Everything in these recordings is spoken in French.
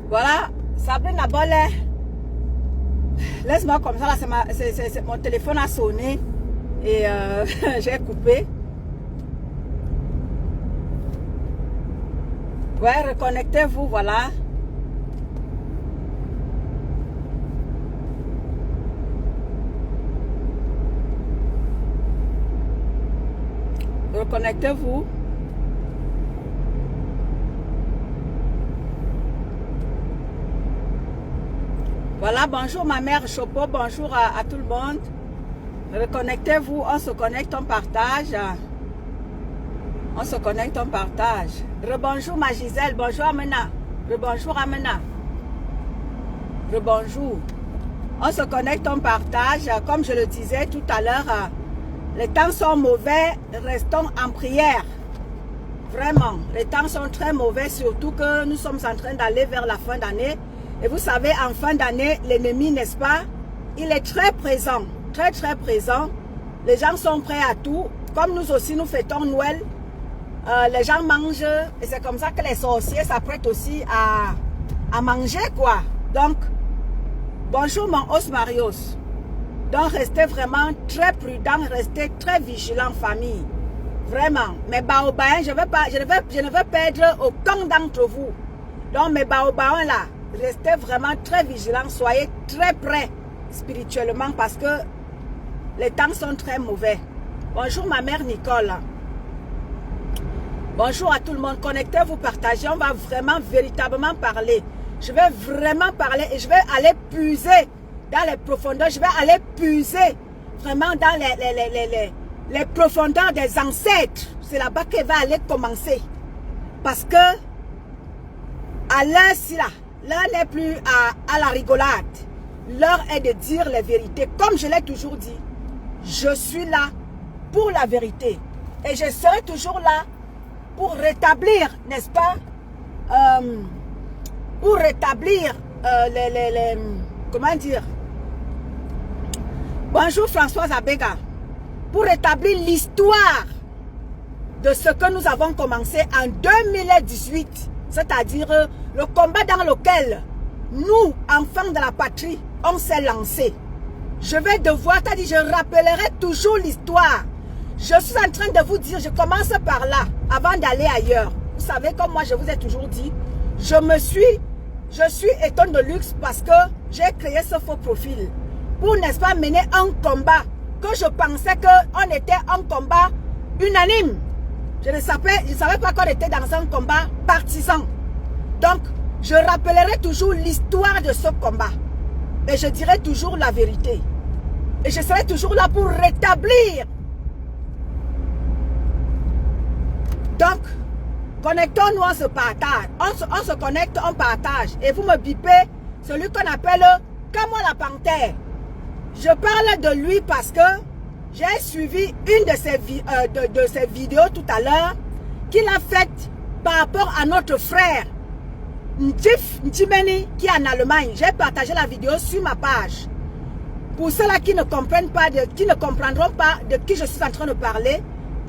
Voilà, Sabrina Bollet. Laisse-moi comme ça, là, mon téléphone a sonné et j'ai coupé. Ouais, reconnectez-vous, voilà. Reconnectez-vous. Voilà, bonjour ma mère Chopo, bonjour à tout le monde. Reconnectez-vous, on se connecte, on partage. On se connecte, on partage. Rebonjour ma Gisèle, bonjour Amena. Rebonjour Amena. Rebonjour. On se connecte, on partage. Comme je le disais tout à l'heure, les temps sont mauvais, restons en prière. Vraiment, les temps sont très mauvais, surtout que nous sommes en train d'aller vers la fin d'année. Et vous savez, en fin d'année, l'ennemi, n'est-ce pas, il est très présent, très très présent. Les gens sont prêts à tout. Comme nous aussi, nous fêtons Noël. Les gens mangent et c'est comme ça que les sorciers s'apprêtent aussi à manger, quoi. Donc, bonjour mon os Marios. Donc, restez vraiment très prudents, restez très vigilants, famille. Vraiment. Mes baobans, je ne veux perdre aucun d'entre vous. Donc, mes baobans là, restez vraiment très vigilants, soyez très prêts spirituellement parce que les temps sont très mauvais. Bonjour ma mère Nicole. Bonjour à tout le monde. Connectez-vous, partagez. On va vraiment, véritablement parler. Je vais vraiment parler et je vais aller puiser dans les profondeurs. Je vais aller puiser vraiment dans les profondeurs des ancêtres. C'est là-bas qu'elle va aller commencer. Parce que à l'heure-ci là, l'heure n'est plus à la rigolade. L'heure est de dire les vérités. Comme je l'ai toujours dit, je suis là pour la vérité. Et je serai toujours là pour rétablir, n'est-ce pas, pour rétablir comment dire, bonjour Françoise Abega, pour rétablir l'histoire de ce que nous avons commencé en 2018, c'est-à-dire le combat dans lequel nous, enfants de la patrie, on s'est lancé. Je vais devoir, c'est-à-dire je rappellerai toujours l'histoire. Je suis en train de vous dire, je commence par là, avant d'aller ailleurs. Vous savez, comme moi je vous ai toujours dit, je suis étonne de luxe parce que j'ai créé ce faux profil. Pour, n'est-ce pas, mener un combat que je pensais qu'on était un combat unanime. Je ne savais pas qu'on était dans un combat partisan. Donc, je rappellerai toujours l'histoire de ce combat. Et je dirai toujours la vérité. Et je serai toujours là pour rétablir. Donc, connectons-nous, on se partage. On se connecte, on partage. Et vous me bipez celui qu'on appelle Kamo la Panthère. Je parle de lui parce que j'ai suivi une de ses vidéos tout à l'heure qu'il a faite par rapport à notre frère Ndjif Ndjimeni qui est en Allemagne. J'ai partagé la vidéo sur ma page. Pour ceux-là qui ne comprennent pas, qui ne comprendront pas de qui je suis en train de parler,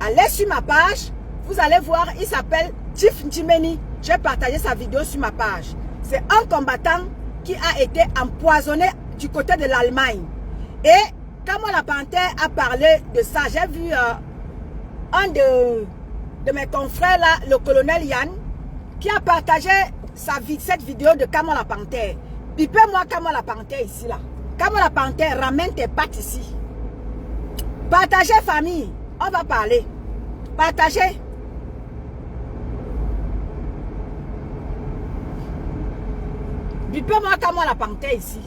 allez sur ma page. Vous allez voir, il s'appelle Ndjif Ndjimeni. J'ai partagé sa vidéo sur ma page. C'est un combattant qui a été empoisonné du côté de l'Allemagne. Et quand la Panthère a parlé de ça, j'ai vu un de mes confrères là, le colonel Yann, qui a partagé cette vidéo de Kamo la Panthère. Bipez-moi Kamo la Panthère ici là. Kamo la Panthère, ramène tes pattes ici. Partagez famille, on va parler. Partagez. Bipez-moi Kamo la Panthère ici.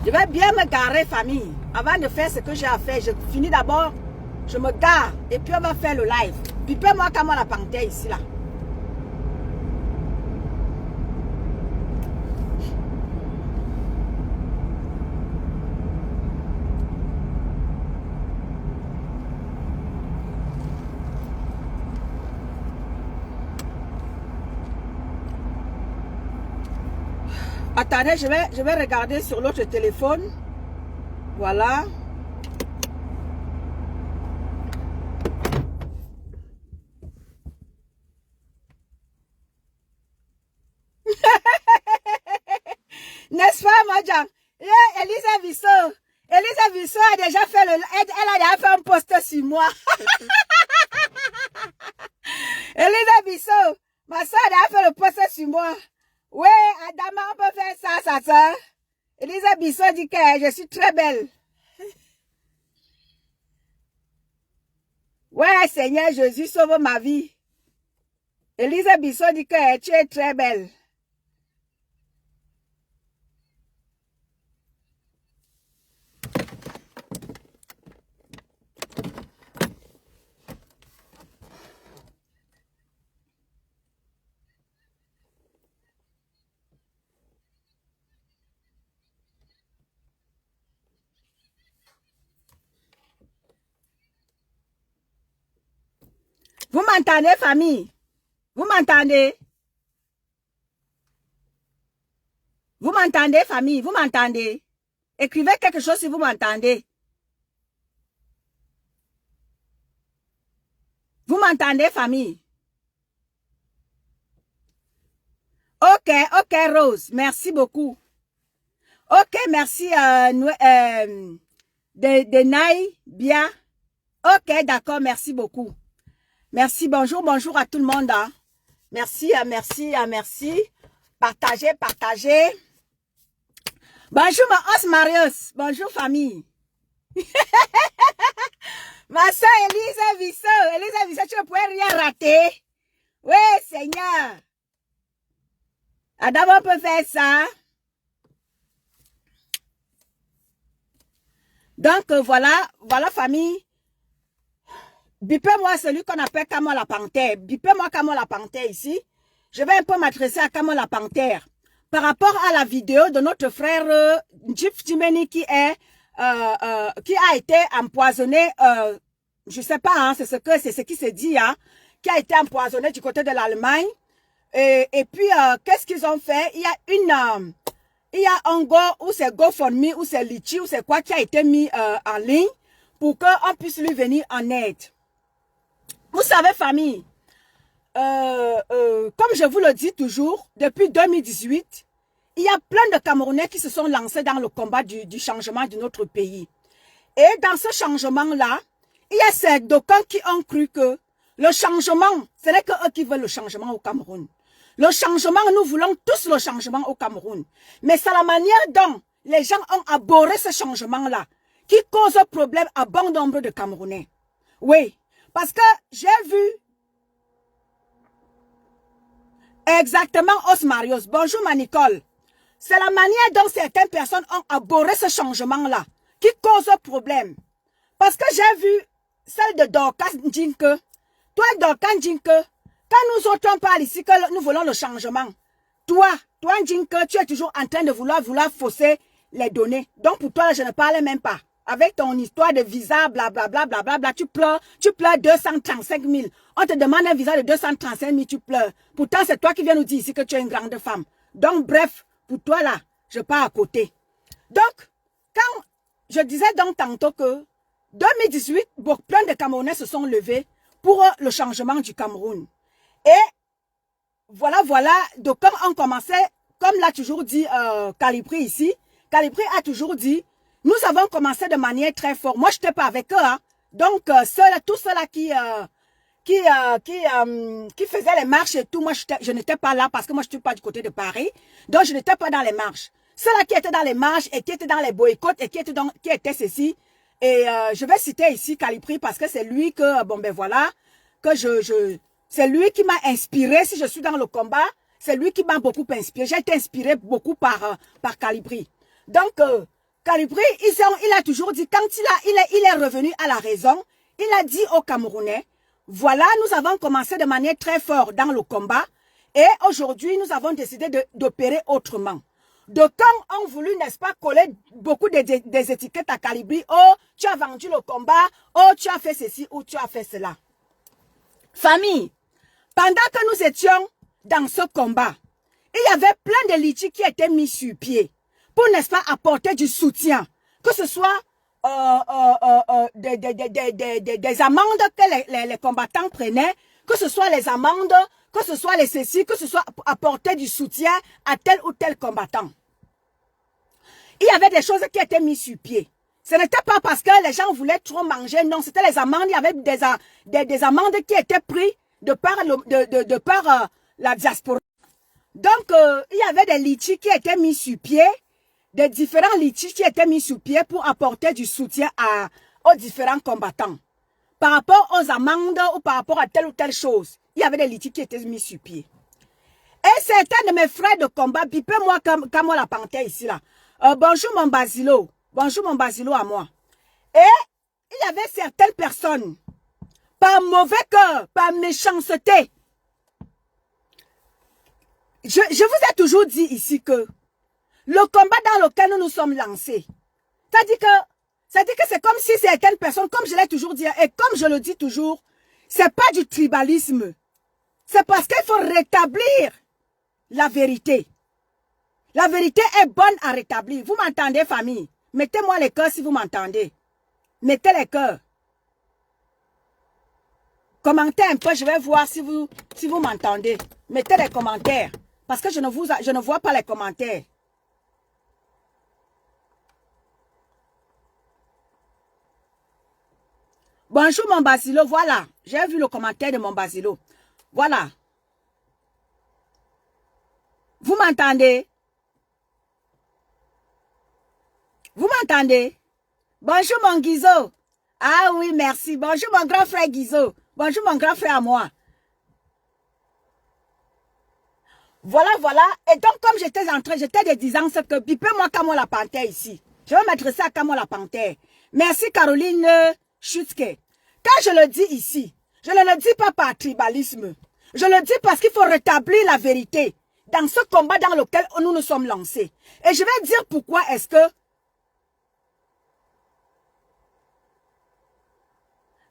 Je vais bien me garer, famille. Avant de faire ce que j'ai à faire, je finis d'abord, je me gare et puis on va faire le live. Bipez-moi Kamo la Panthère ici, là. Attendez, je vais regarder sur l'autre téléphone. Voilà. Abidjan. Elisa Vissot. Elisa Vissot a déjà fait elle a déjà fait un post sur moi. Elisa Vissot, ma soeur a déjà fait le post sur moi. Oui, Adama, on peut faire ça, sa soeur. Elisa Vissot dit que je suis très belle. Ouais, Seigneur Jésus, sauve ma vie. Elisa Vissot dit que tu es très belle. Vous m'entendez, famille? Vous m'entendez? Vous m'entendez, famille? Vous m'entendez? Écrivez quelque chose si vous m'entendez. Vous m'entendez, famille? Ok, Rose. Merci beaucoup. Ok, merci, Denai, bien. Ok, d'accord, merci beaucoup. Merci, bonjour à tout le monde. Hein. Merci. Partagez. Bonjour, ma os Marius. Bonjour, famille. Ma soeur Elisa Vissot, tu ne pouvais rien rater. Oui, Seigneur. Adam, on peut faire ça. Donc, voilà, famille. Bipez-moi celui qu'on appelle Camon la Panthère. Bipez-moi Camon la Panthère ici. Je vais un peu m'adresser à Camon la Panthère. Par rapport à la vidéo de notre frère Njif Jimeni qui a été empoisonné, je sais pas, hein, c'est ce qui se dit, hein, qui a été empoisonné du côté de l'Allemagne. Et puis, qu'est-ce qu'ils ont fait? Il y a un go, ou c'est GoFundMe, ou c'est Litchi, ou c'est quoi qui a été mis en ligne pour qu'on puisse lui venir en aide. Vous savez, famille, comme je vous le dis toujours, depuis 2018, il y a plein de Camerounais qui se sont lancés dans le combat du changement de notre pays. Et dans ce changement-là, il y a ces d'aucuns qui ont cru que le changement, ce n'est que eux qui veulent le changement au Cameroun. Le changement, nous voulons tous le changement au Cameroun. Mais c'est la manière dont les gens ont abhorré ce changement-là qui cause problème à bon nombre de Camerounais. Oui, parce que j'ai vu exactement Osmarios. Bonjour ma Nicole. C'est la manière dont certaines personnes ont abhorré ce changement-là qui cause problème. Parce que j'ai vu celle de Dorcas Ndjinke. Toi, Dorcas Ndjinke, quand nous autres on parle ici que nous voulons le changement, toi Ndjinke, tu es toujours en train de vouloir fausser les données. Donc pour toi, je ne parle même pas. Avec ton histoire de visa, blablabla, tu pleures 235 000. On te demande un visa de 235 000, tu pleures. Pourtant, c'est toi qui viens nous dire ici que tu es une grande femme. Donc, bref, pour toi là, je pars à côté. Donc, quand je disais donc tantôt que 2018, plein de Camerounais se sont levés pour le changement du Cameroun. Et voilà, donc quand on commençait, comme l'a toujours dit Calipri ici, Calipri a toujours dit, nous avons commencé de manière très forte. Moi, je n'étais pas avec eux. Hein. Donc, tous ceux-là qui faisaient les marches et tout, moi, je n'étais pas là parce que moi, je ne suis pas du côté de Paris. Donc, je n'étais pas dans les marches. Ceux-là qui étaient dans les marches et qui étaient dans les boycotts et qui étaient ceci. Et je vais citer ici Calipri parce que c'est lui que, bon, ben voilà, que c'est lui qui m'a inspiré. Si je suis dans le combat, c'est lui qui m'a beaucoup inspiré. J'ai été inspiré beaucoup par Calipri. Donc, Calipri, il a toujours dit, quand il est revenu à la raison, il a dit aux Camerounais, voilà, nous avons commencé de manière très forte dans le combat et aujourd'hui, nous avons décidé d'opérer autrement. D'aucuns ont voulu, n'est-ce pas, coller beaucoup des étiquettes à Calipri. Oh, tu as vendu le combat. Oh, tu as fait ceci ou tu as fait cela. Famille, pendant que nous étions dans ce combat, il y avait plein de litchis qui étaient mis sur pied pour, n'est-ce pas, apporter du soutien. Que ce soit des amendes que les combattants prenaient, que ce soit les amendes, que ce soit les ceci, que ce soit apporter du soutien à tel ou tel combattant. il y avait des choses qui étaient mises sur pied. Ce n'était pas parce que les gens voulaient trop manger, non, c'était les amendes. Il y avait des amendes qui étaient prises de par la diaspora. Donc, il y avait des litiges qui étaient mis sur pied, des différents litiges qui étaient mis sur pied pour apporter du soutien aux différents combattants. Par rapport aux amendes ou par rapport à telle ou telle chose, il y avait des litiges qui étaient mis sur pied. Et certains de mes frères de combat, bipez-moi comme moi la panthère ici là. Bonjour mon Basilo. Bonjour mon Basilo à moi. Et il y avait certaines personnes, par mauvais cœur, par méchanceté. Je vous ai toujours dit ici que le combat dans lequel nous nous sommes lancés, c'est-à-dire que c'est comme si certaines personnes, comme je l'ai toujours dit, et comme je le dis toujours, c'est pas du tribalisme. C'est parce qu'il faut rétablir la vérité. La vérité est bonne à rétablir. Vous m'entendez, famille? Mettez-moi les cœurs si vous m'entendez. Mettez les cœurs. Commentez un peu, je vais voir si vous m'entendez. Mettez les commentaires. Parce que je ne vois pas les commentaires. Bonjour mon Basilo, voilà. J'ai vu le commentaire de mon Basilo. Voilà. Vous m'entendez? Vous m'entendez? Bonjour mon Guizo. Ah oui, merci. Bonjour mon grand frère Guizo. Bonjour mon grand frère à moi. Voilà, voilà. Et donc, comme j'étais disant ce que, bipez-moi Camo la panthère ici. Je vais m'adresser à Camo la panthère. Merci Caroline Schutzke. Quand je le dis ici, je ne le dis pas par tribalisme. Je le dis parce qu'il faut rétablir la vérité dans ce combat dans lequel nous nous sommes lancés. Et je vais dire pourquoi est-ce que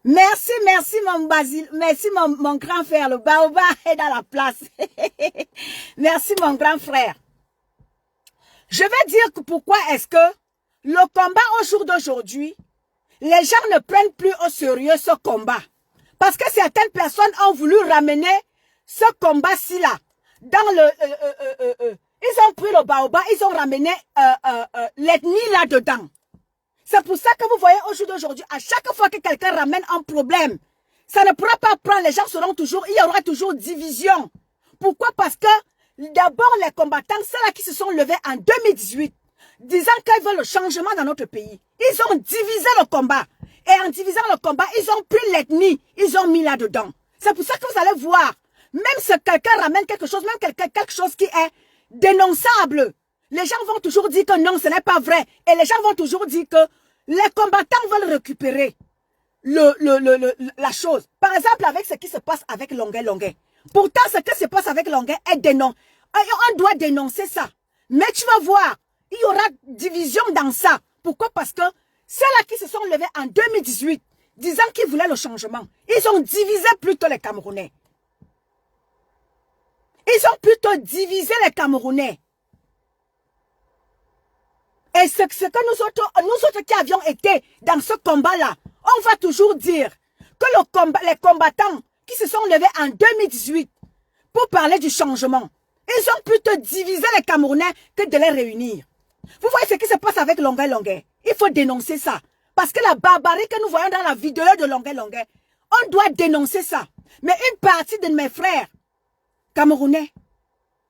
merci mon Basile, merci mon grand frère, le baobab est dans la place. Merci mon grand frère. Je vais dire que pourquoi est-ce que le combat au jour d'aujourd'hui, les gens ne prennent plus au sérieux ce combat. Parce que certaines personnes ont voulu ramener ce combat-ci là dans le... ils ont pris le baobab, ils ont ramené l'ethnie là-dedans. C'est pour ça que vous voyez au jour d'aujourd'hui, à chaque fois que quelqu'un ramène un problème, ça ne pourra pas prendre, les gens seront toujours, il y aura toujours division. Pourquoi? Parce que d'abord les combattants, ceux-là qui se sont levés en 2018, disant qu'ils veulent le changement dans notre pays, ils ont divisé le combat. Et en divisant le combat, ils ont pris l'ethnie, ils ont mis là-dedans. C'est pour ça que vous allez voir, même si quelqu'un ramène quelque chose, même quelque chose qui est dénonçable, les gens vont toujours dire que non, ce n'est pas vrai. Et les gens vont toujours dire que les combattants veulent récupérer la chose. Par exemple, avec ce qui se passe avec Longuet Longuet. Pourtant, ce qui se passe avec Longuet est dénoncé. On doit dénoncer ça. Mais tu vas voir, il y aura division dans ça. Pourquoi? Parce que ceux-là qui se sont levés en 2018, disant qu'ils voulaient le changement, ils ont divisé plutôt les Camerounais. Ils ont plutôt divisé les Camerounais. Et ce que nous autres qui avions été dans ce combat-là, on va toujours dire que les combattants qui se sont levés en 2018 pour parler du changement, ils ont plutôt divisé les Camerounais que de les réunir. Vous voyez ce qui se passe avec Longuet Longuet. Il faut dénoncer ça. Parce que la barbarie que nous voyons dans la vidéo de Longuet Longuet, on doit dénoncer ça. Mais une partie de mes frères camerounais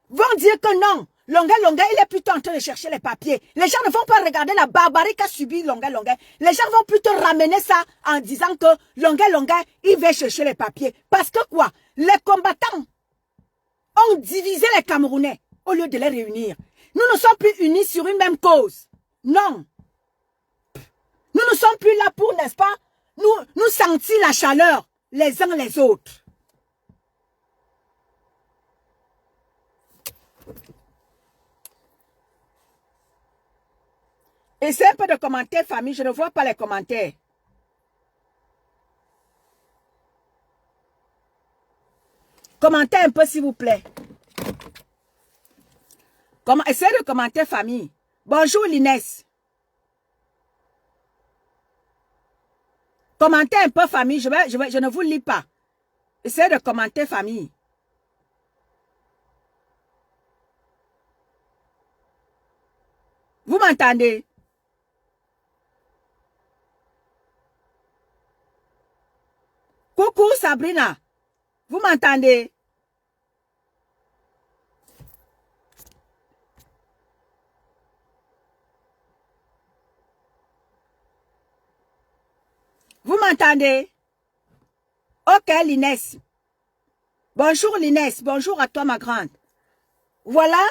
vont dire que non, Longuet Longuet, il est plutôt en train de chercher les papiers. Les gens ne vont pas regarder la barbarie qu'a subi Longuet Longuet. Les gens vont plutôt ramener ça en disant que Longuet Longuet, il va chercher les papiers. Parce que quoi? Les combattants ont divisé les Camerounais au lieu de les réunir. Nous ne sommes plus unis sur une même cause. Non. Nous ne sommes plus là pour, n'est-ce pas, nous sentir la chaleur les uns les autres. Et c'est un peu de commentaires, famille. Je ne vois pas les commentaires. Commentez un peu, s'il vous plaît. Essayez de commenter, famille. Bonjour, Linès. Commentez un peu, famille. Je ne vous lis pas. Essayez de commenter, famille. Vous m'entendez? Coucou Sabrina. Vous m'entendez? Vous m'entendez? Ok, Linès. Bonjour Linès. Bonjour à toi ma grande. Voilà,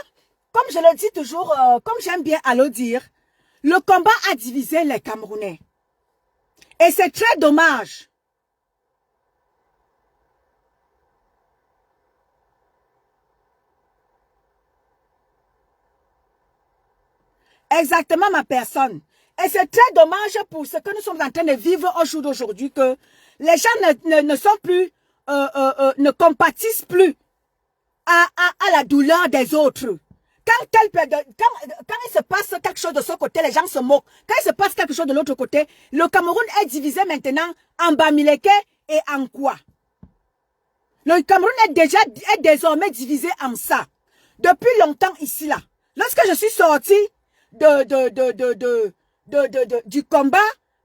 comme je le dis toujours, comme j'aime bien à le dire, le combat a divisé les Camerounais. Et c'est très dommage. Exactement ma personne. Et c'est très dommage pour ce que nous sommes en train de vivre au jour d'aujourd'hui, que les gens ne sont plus, ne compatissent plus à la douleur des autres. Quand il se passe quelque chose de ce côté, les gens se moquent. Quand il se passe quelque chose de l'autre côté, le Cameroun est divisé maintenant en Bamileke et en quoi? Le Cameroun est désormais divisé en ça. Depuis longtemps ici, là. Lorsque je suis sortie du combat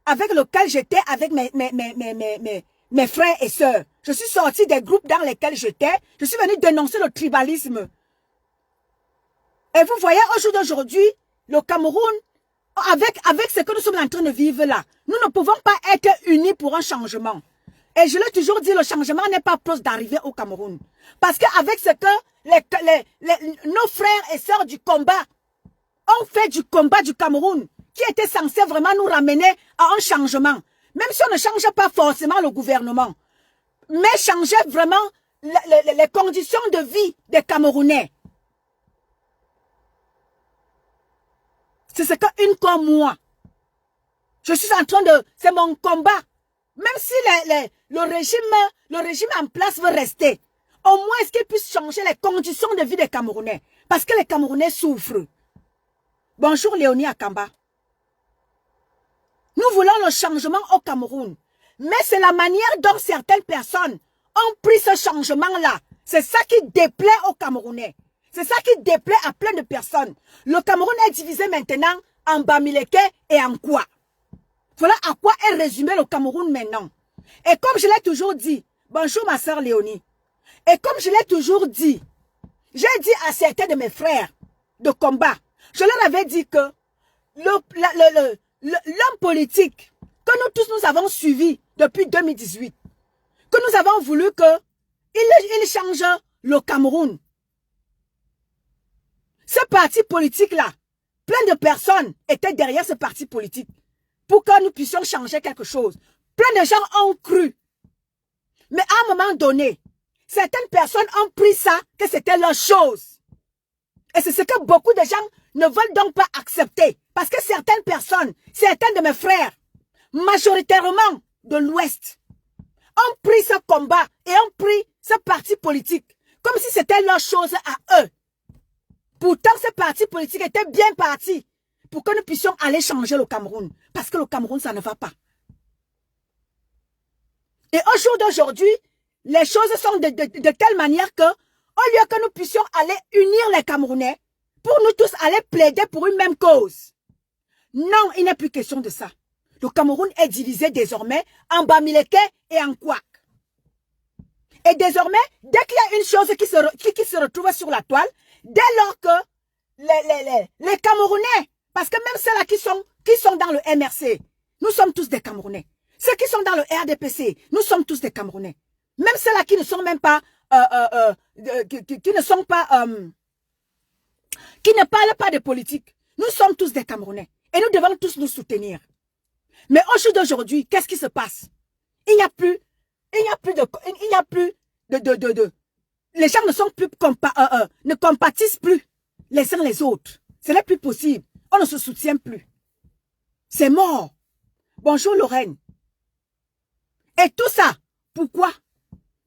avec lequel j'étais avec mes frères et sœurs, je suis sortie des groupes dans lesquels j'étais, je suis venue dénoncer le tribalisme. Et vous voyez, au jour d'aujourd'hui, le Cameroun, avec ce que nous sommes en train de vivre là, nous ne pouvons pas être unis pour un changement. Et je l'ai toujours dit, le changement n'est pas proche d'arriver au Cameroun. Parce qu'avec ce que nos frères et sœurs du combat ont fait du combat du Cameroun, qui était censé vraiment nous ramener à un changement, même si on ne change pas forcément le gouvernement, mais changer vraiment les conditions de vie des Camerounais. C'est ce qu'une comme moi, je suis en train de... C'est mon combat. Même si le régime en place veut rester, au moins est-ce qu'il puisse changer les conditions de vie des Camerounais. Parce que les Camerounais souffrent. Bonjour Léonie Akamba. Nous voulons le changement au Cameroun. Mais c'est la manière dont certaines personnes ont pris ce changement-là. C'est ça qui déplaît aux Camerounais. C'est ça qui déplaît à plein de personnes. Le Cameroun est divisé maintenant en Bamileke et en quoi. Voilà à quoi est résumé le Cameroun maintenant. Et comme je l'ai toujours dit, bonjour ma soeur Léonie, et comme je l'ai toujours dit, j'ai dit à certains de mes frères de combat, je leur avais dit que l'homme politique que nous tous nous avons suivi depuis 2018, que nous avons voulu qu'il change le Cameroun. Ce parti politique-là, plein de personnes étaient derrière ce parti politique pour que nous puissions changer quelque chose. Plein de gens ont cru. Mais à un moment donné, certaines personnes ont pris ça, que c'était leur chose. Et c'est ce que beaucoup de gens ne veulent donc pas accepter. Parce que certaines personnes, certains de mes frères, majoritairement de l'Ouest, ont pris ce combat et ont pris ce parti politique comme si c'était leur chose à eux. Pourtant, ce parti politique était bien parti pour que nous puissions aller changer le Cameroun. Parce que le Cameroun, ça ne va pas. Et au jour d'aujourd'hui, les choses sont de telle manière que, au lieu que nous puissions aller unir les Camerounais, pour nous tous aller plaider pour une même cause. Non, il n'est plus question de ça. Le Cameroun est divisé désormais en Bamileke et en Kouak. Et désormais, dès qu'il y a une chose qui se retrouve sur la toile, dès lors que les Camerounais, parce que même ceux-là qui sont dans le MRC, nous sommes tous des Camerounais. Ceux qui sont dans le RDPC, nous sommes tous des Camerounais. Même ceux-là qui ne sont même pas, qui ne parlent pas de politique, nous sommes tous des Camerounais. Et nous devons tous nous soutenir. Mais au jour d'aujourd'hui, qu'est-ce qui se passe? Il n'y a plus de les gens ne sont plus ne compatissent plus les uns les autres. Ce n'est plus possible. On ne se soutient plus. C'est mort. Bonjour Lorraine. Et tout ça, pourquoi?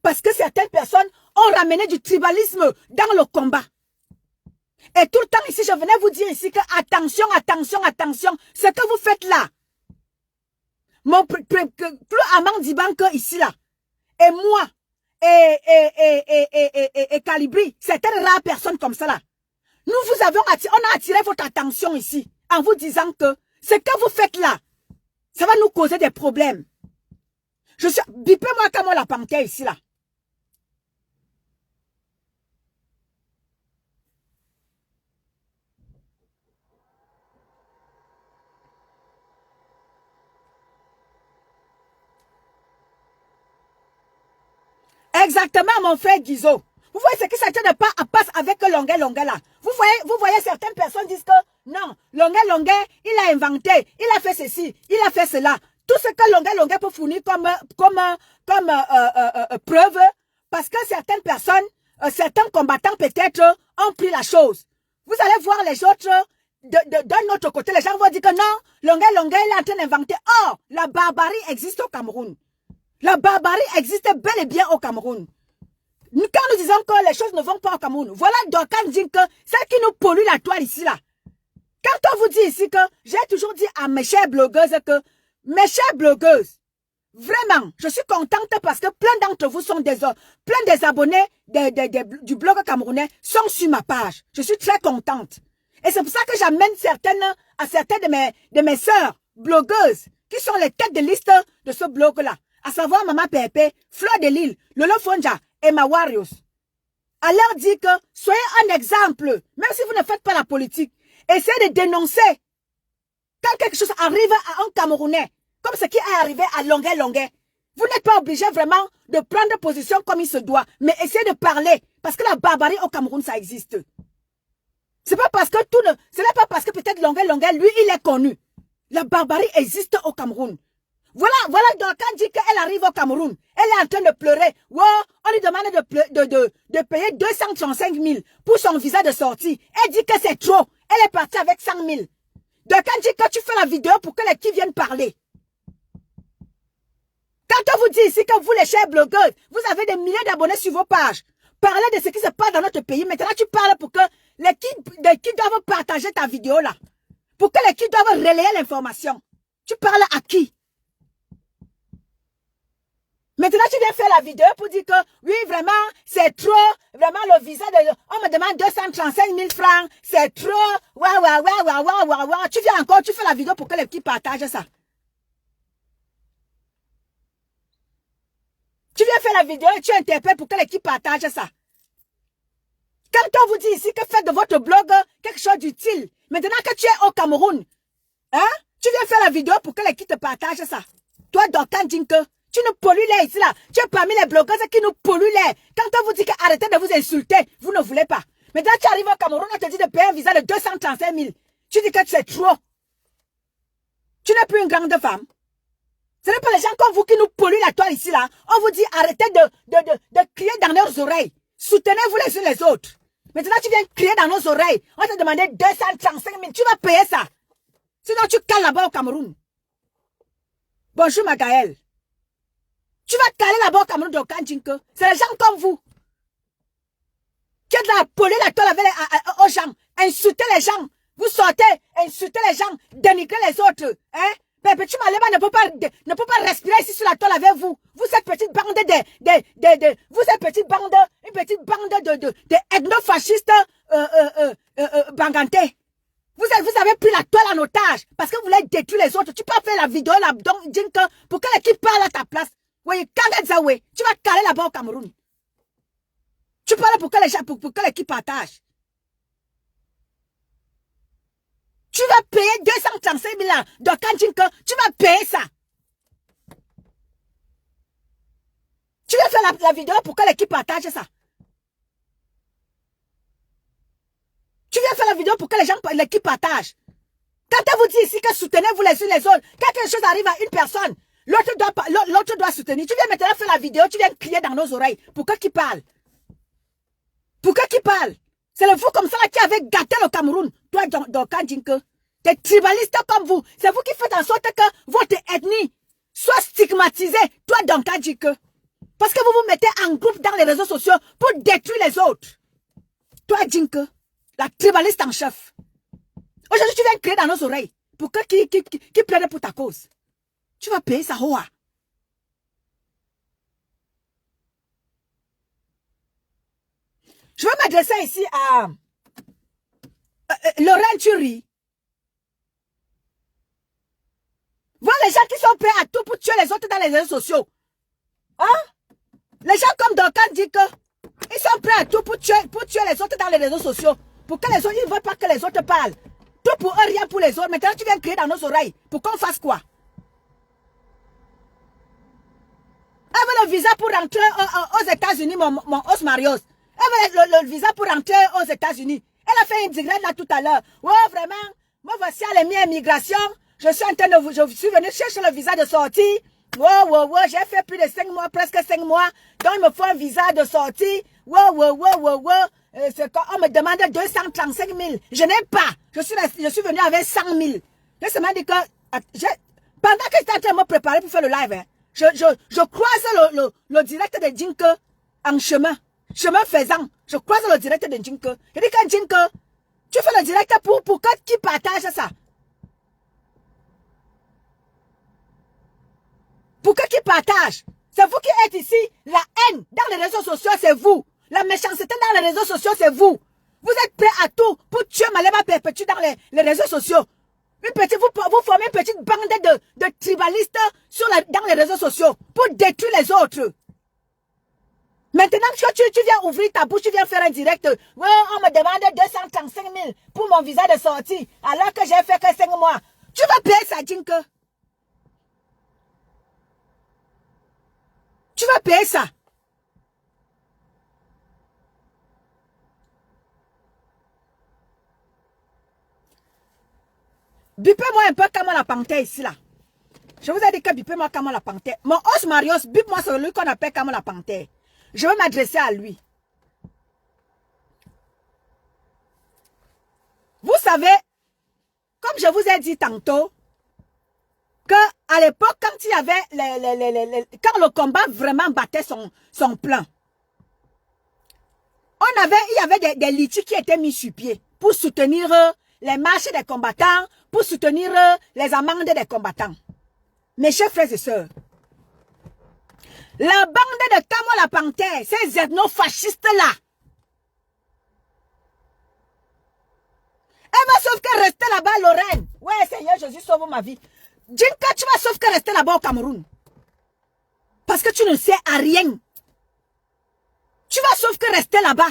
Parce que certaines personnes ont ramené du tribalisme dans le combat. Et tout le temps ici, je venais vous dire ici que attention, attention, attention, ce que vous faites là. Mon plus Amand Dibanque ici là. Et moi, et Calibri, certaines rares personnes comme ça là. Nous vous avons attiré, on a attiré votre attention ici. en vous disant que ce que vous faites là, ça va nous causer des problèmes. Bipez-moi comme la panthère ici là. Exactement, mon frère Guizot. Vous voyez ce que ça ne passe avec Longuet là. Vous voyez certaines personnes disent que non, Longuet, il a inventé, il a fait ceci, il a fait cela. Tout ce que Longuet peut fournir comme preuve, parce que certaines personnes, certains combattants peut-être ont pris la chose. Vous allez voir les autres d'un autre côté, les gens vont dire que non, Longuet, il est en train d'inventer. Or, la barbarie existe au Cameroun. La barbarie existe bel et bien au Cameroun. Quand nous disons que les choses ne vont pas au Cameroun, voilà Dorcas dit que celle qui nous pollue la toile ici là. Quand on vous dit ici que, j'ai toujours dit à mes chères blogueuses que, mes chères blogueuses, vraiment, je suis contente parce que plein d'entre vous sont plein des abonnés du blog camerounais sont sur ma page. Je suis très contente. Et c'est pour ça que j'amène certaines de mes sœurs blogueuses qui sont les têtes de liste de ce blog-là. À savoir Maman Pépé, Fleur de Lille, Lolo Fonja et Ma Warriors. À leur dire que soyez un exemple, même si vous ne faites pas la politique. Essayez de dénoncer quand quelque chose arrive à un Camerounais, comme ce qui est arrivé à Longuet. Vous n'êtes pas obligé vraiment de prendre position comme il se doit, mais essayez de parler, parce que la barbarie au Cameroun, ça existe. C'est pas parce que ce n'est pas parce que peut-être Longuet, lui, il est connu. La barbarie existe au Cameroun. Voilà, donc quand dit qu'elle arrive au Cameroun, elle est en train de pleurer. Wow, on lui demande de payer 235 000 pour son visa de sortie. Elle dit que c'est trop. Elle est partie avec 100 000. Donc quand dit que tu fais la vidéo pour que les qui viennent parler. Quand on vous dit ici que vous, les chers blogueurs, vous avez des milliers d'abonnés sur vos pages. Parlez de ce qui se passe dans notre pays. Maintenant, tu parles pour que les qui doivent partager ta vidéo là. Pour que les qui doivent relayer l'information. Tu parles à qui? Maintenant, tu viens faire la vidéo pour dire que, oui, vraiment, c'est trop, vraiment, le visa on me demande 235 000 francs, c'est trop, Tu viens encore, tu fais la vidéo pour que les petits partagent ça. Tu viens faire la vidéo et tu interpelles pour que les petits partagent ça. Quand on vous dit ici que faites de votre blog quelque chose d'utile, maintenant que tu es au Cameroun, hein, tu viens faire la vidéo pour que les petits te partagent ça. Toi, Dorcas Jinke, tu nous pollues l'air ici là. Tu es parmi les blogueurs qui nous polluent l'air. Quand on vous dit qu'arrêtez de vous insulter, vous ne voulez pas. Maintenant, tu arrives au Cameroun, on te dit de payer un visa de 235 000. Tu dis que c'est trop. Tu n'es plus une grande femme. Ce n'est pas les gens comme vous qui nous polluent la toile ici là. On vous dit arrêtez de crier dans leurs oreilles. Soutenez-vous les uns les autres. Maintenant, tu viens crier dans nos oreilles. On t'a demandé 235 000. Tu vas payer ça. Sinon, tu cales là-bas au Cameroun. Bonjour, Magaëlle. Tu vas caler là-bas au Cameroun de Kanjinke. C'est les gens comme vous. Qui êtes là à poler la toile avec aux gens. Insulter les gens. Vous sortez, insulter les gens, dénigrer les autres. Hein? Petit Malema ne peut pas respirer ici sur la toile avec vous. Vous êtes petite bande vous êtes une petite bande de ethno-fascistes bangantais. Vous avez pris la toile en otage parce que vous voulez détruire les autres. Tu peux faire la vidéo là, donc, pour que l'équipe parle à ta place. Oui, tu vas caler là-bas au Cameroun. Tu parles pour que les gens, pour que l'équipe partage. Tu vas payer 235 000 de Kanjinka, tu vas payer ça. Tu vas faire la vidéo pour que l'équipe partage ça. Tu viens faire la vidéo pour que l'équipe partage. Quand on vous dit ici que soutenez-vous les uns les autres, quand quelque chose arrive à une personne, l'autre doit soutenir. Tu viens maintenant faire la vidéo, tu viens crier dans nos oreilles. Pourquoi qui parle? Pourquoi qui parle? C'est le vous comme ça là qui avez gâté le Cameroun. Toi, Dorcas Jinke, des tribalistes comme vous. C'est vous qui faites en sorte que votre ethnie soit stigmatisée. Toi, Dorcas Jinke. Parce que vous vous mettez en groupe dans les réseaux sociaux pour détruire les autres. Toi, Jinke, la tribaliste en chef. Aujourd'hui, tu viens crier dans nos oreilles. Pour que qui plaide pour ta cause. Tu vas payer ça, Hoa. Je vais m'adresser ici à Laurent Thury. Voilà les gens qui sont prêts à tout pour tuer les autres dans les réseaux sociaux. Hein? Les gens comme Duncan disent que ils sont prêts à tout pour tuer les autres dans les réseaux sociaux. Pour que les autres, ils ne veulent pas que les autres parlent. Tout pour eux, rien pour les autres. Maintenant, tu viens crier dans nos oreilles. Pour qu'on fasse quoi? Elle veut le visa pour rentrer aux États-Unis, mon os Marios. Elle veut le visa pour rentrer aux États-Unis. Elle a fait une digresse là tout à l'heure. Oh, vraiment, moi voici à l'immigration. Je suis en train de je suis venu chercher le visa de sortie. Wow, j'ai fait plus de 5 mois, presque 5 mois. Donc, il me faut un visa de sortie. Wow. On me demande 235 000. Je n'ai pas. Je suis venu avec 100 000. Laissez-moi dire que, pendant que j'étais en train de me préparer pour faire le live, hein, je croise le direct de Jinke en chemin faisant. Je croise le direct de Jinke. Je dis que Jinke, tu fais le direct pour qui partage ça? Pour qui partage? C'est vous qui êtes ici. La haine dans les réseaux sociaux, c'est vous. La méchanceté dans les réseaux sociaux, c'est vous. Vous êtes prêts à tout pour tuer Malema Perpétue dans les réseaux sociaux. Vous formez une petite bande de tribalistes dans les réseaux sociaux pour détruire les autres. Maintenant que tu viens ouvrir ta bouche, tu viens faire un direct. Ouais, on me demande 235 000 pour mon visa de sortie, alors que j'ai fait que 5 mois. Tu vas payer ça, Jinke. Tu vas payer ça. Bipez-moi un peu comme la panthère ici, là. Je vous ai dit que bipez-moi comme la panthère. Mon os Marios, bipe-moi celui qu'on appelle comme la panthère. Je vais m'adresser à lui. Vous savez, comme je vous ai dit tantôt, que à l'époque, quand il y avait quand le combat vraiment battait son plein, il y avait des litiges qui étaient mis sur pied pour soutenir les marches des combattants, pour soutenir les amendes des combattants. Mes chers frères et sœurs, la bande de Kamo la Panthère, ces ethnofascistes-là, elle va sauf que rester là-bas, Lorraine. Ouais, Seigneur Jésus, sauve ma vie. Jinka, tu vas sauf que rester là-bas au Cameroun. Parce que tu ne sais à rien. Tu vas sauf que rester là-bas.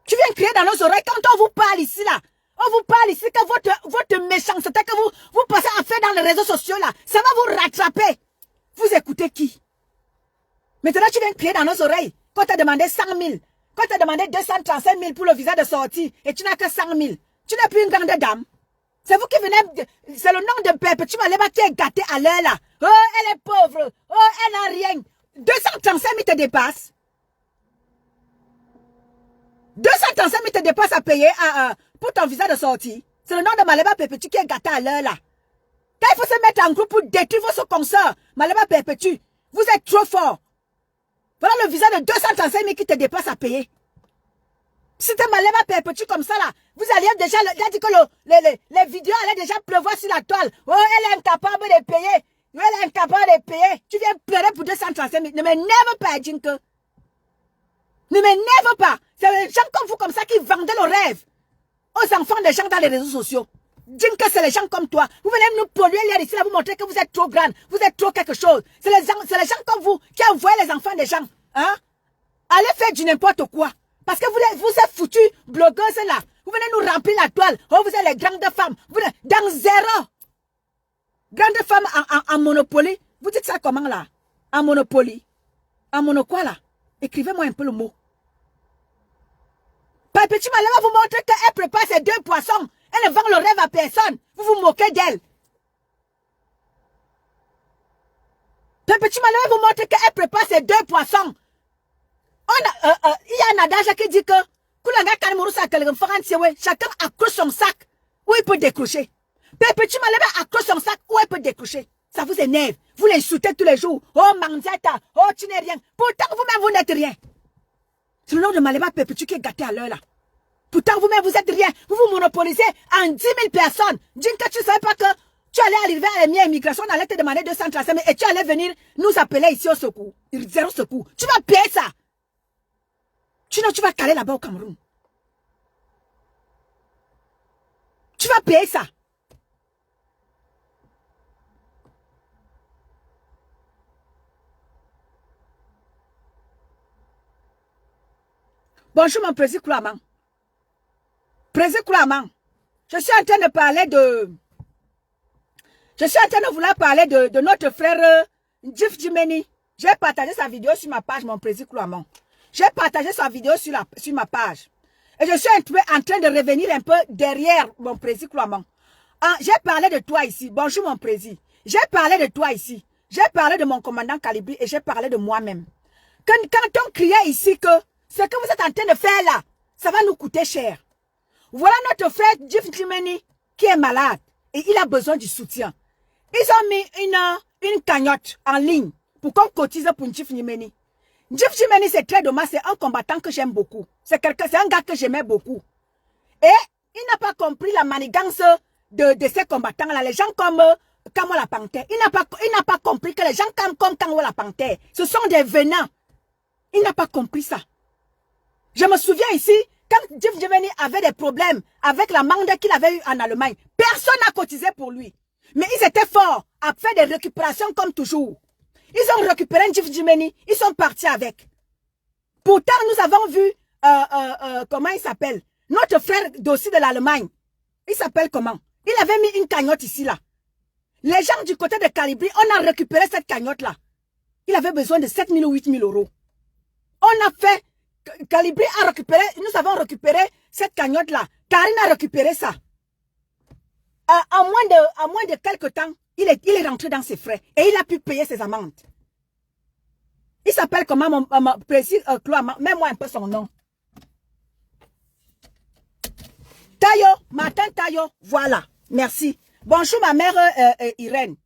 Tu viens crier dans nos oreilles quand on vous parle ici, là. On vous parle ici que votre méchanceté que vous passez à faire dans les réseaux sociaux, là, ça va vous rattraper. Vous écoutez qui? Maintenant, tu viens crier dans nos oreilles. Quand tu as demandé 100 000, quand tu as demandé 235 000 pour le visa de sortie, et tu n'as que 100 000, tu n'es plus une grande dame. C'est vous qui venez, c'est le nom de Perpétue Malema qui est gâté à l'heure, là. Oh, elle est pauvre. Oh, elle n'a rien. 235 000 te dépasse. 235 000 te dépasse à payer pour ton visa de sortie. C'est le nom de Malema Perpétue qui est gâté à l'heure, là. Quand il faut se mettre en groupe pour détruire vos consorts, Malema Perpétue, vous êtes trop fort. Voilà le visa de 235 000 qui te dépasse à payer. Si c'était Malema Perpétue comme ça, là, vous alliez déjà, il a dit que les vidéos allaient déjà pleuvoir sur la toile. Oh, elle est incapable de payer. Elle est incapable de payer. Tu viens pleurer pour 235 000. Ne m'énerve pas, Jinke. Ne m'énerve pas. C'est les gens comme vous, comme ça, qui vendaient le rêve aux enfants des gens dans les réseaux sociaux. Jinke, c'est les gens comme toi. Vous venez nous polluer l'air ici, là, vous montrer que vous êtes trop grande. Vous êtes trop quelque chose. C'est les gens comme vous qui envoient les enfants des gens. Hein? Allez faire du n'importe quoi. Parce que vous êtes foutus, blogueuses là. Vous venez nous remplir la toile. Oh, vous êtes les grandes femmes. Vous êtes dans zéro. Grandes femmes en monopoly. Vous dites ça comment là? En monopoly. En mono quoi là? Écrivez-moi un peu le mot. Perpétue Malema vous montre qu'elle prépare ses 2 poissons. Elle ne vend le rêve à personne. Vous vous moquez d'elle. Perpétue Malema vous montre qu'elle prépare ses 2 poissons. Il y a un adage qui dit que chacun accroche son sac où il peut décrocher. Perpétue Malema accroche son sac où elle peut décrocher. Ça vous énerve. Vous l'insultez tous les jours. Oh, Manzata. Oh, tu n'es rien. Pourtant, vous-même, vous n'êtes rien. C'est le nom de Malema Perpétue qui est gâté à l'heure là. Pourtant, vous-même, vous êtes rien. Vous vous monopolisez en 10 000 personnes. Jinka, tu ne savais pas que tu allais arriver à la immigration, on allait te demander 235 000 et tu allais venir nous appeler ici au secours. Zéro secours. Tu vas payer ça. Sinon, tu vas caler là-bas au Cameroun. Tu vas payer ça. Bonjour mon président Kouaman. Président Kouaman, je suis en train de parler de... Je suis en train de vouloir parler de notre frère Djif Djimeni. J'ai partagé sa vidéo sur ma page, mon président Kouaman. J'ai partagé sa vidéo sur ma page. Et je suis en train de revenir un peu derrière mon président Kouaman. J'ai parlé de toi ici. Bonjour mon président. J'ai parlé de toi ici. J'ai parlé de mon commandant Kalibri et j'ai parlé de moi-même. Quand on criait ici que ce que vous êtes en train de faire là, ça va nous coûter cher. Voilà notre frère Djif Djimeni qui est malade et il a besoin du soutien. Ils ont mis une cagnotte en ligne pour qu'on cotise pour Djif Djimeni. Djif Djimeni, c'est très dommage, c'est un combattant que j'aime beaucoup. C'est un gars que j'aimais beaucoup. Et il n'a pas compris la manigance de ces combattants-là. Les gens comme Kamola Panthère. Il n'a pas compris que les gens comme Kamola Panthère, ce sont des venants. Il n'a pas compris ça. Je me souviens ici, quand Djif Djimeni avait des problèmes avec la mande qu'il avait eue en Allemagne, personne n'a cotisé pour lui. Mais ils étaient forts à faire des récupérations comme toujours. Ils ont récupéré Djif Djimeni, ils sont partis avec. Pourtant, nous avons vu, comment il s'appelle? Notre frère d'aussi de l'Allemagne. Il s'appelle comment? Il avait mis une cagnotte ici, là. Les gens du côté de Kalibri, on a récupéré cette cagnotte-là. Il avait besoin de 7 000 ou 8 000 euros. On a fait, Kalibri a récupéré, nous avons récupéré cette cagnotte-là. Karine a récupéré ça. En moins de quelques temps, il est rentré dans ses frais et il a pu payer ses amendes. Il s'appelle comment mon président Kouaman? Mets-moi un peu son nom. Tayo, Martin Tayo, voilà, merci. Bonjour ma mère Irène.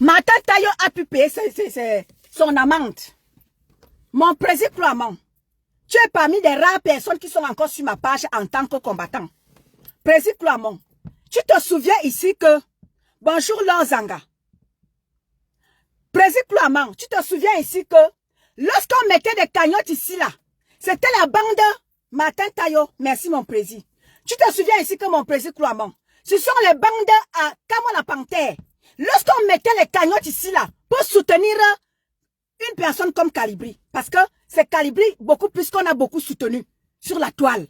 Martin Tayo a pu payer son amende. Mon président Kouaman, tu es parmi des rares personnes qui sont encore sur ma page en tant que combattant. Président Kouaman, tu te souviens ici que... Bonjour Lozanga. Président Kouaman, tu te souviens ici que... Lorsqu'on mettait des cagnottes ici là, c'était la bande Martin Tayo. Merci mon président. Tu te souviens ici que mon président Kouaman, ce sont les bandes à Kamola Panthère. Lorsqu'on mettait les cagnottes ici là, pour soutenir une personne comme Kalibri, parce que c'est Kalibri beaucoup plus qu'on a beaucoup soutenu sur la toile.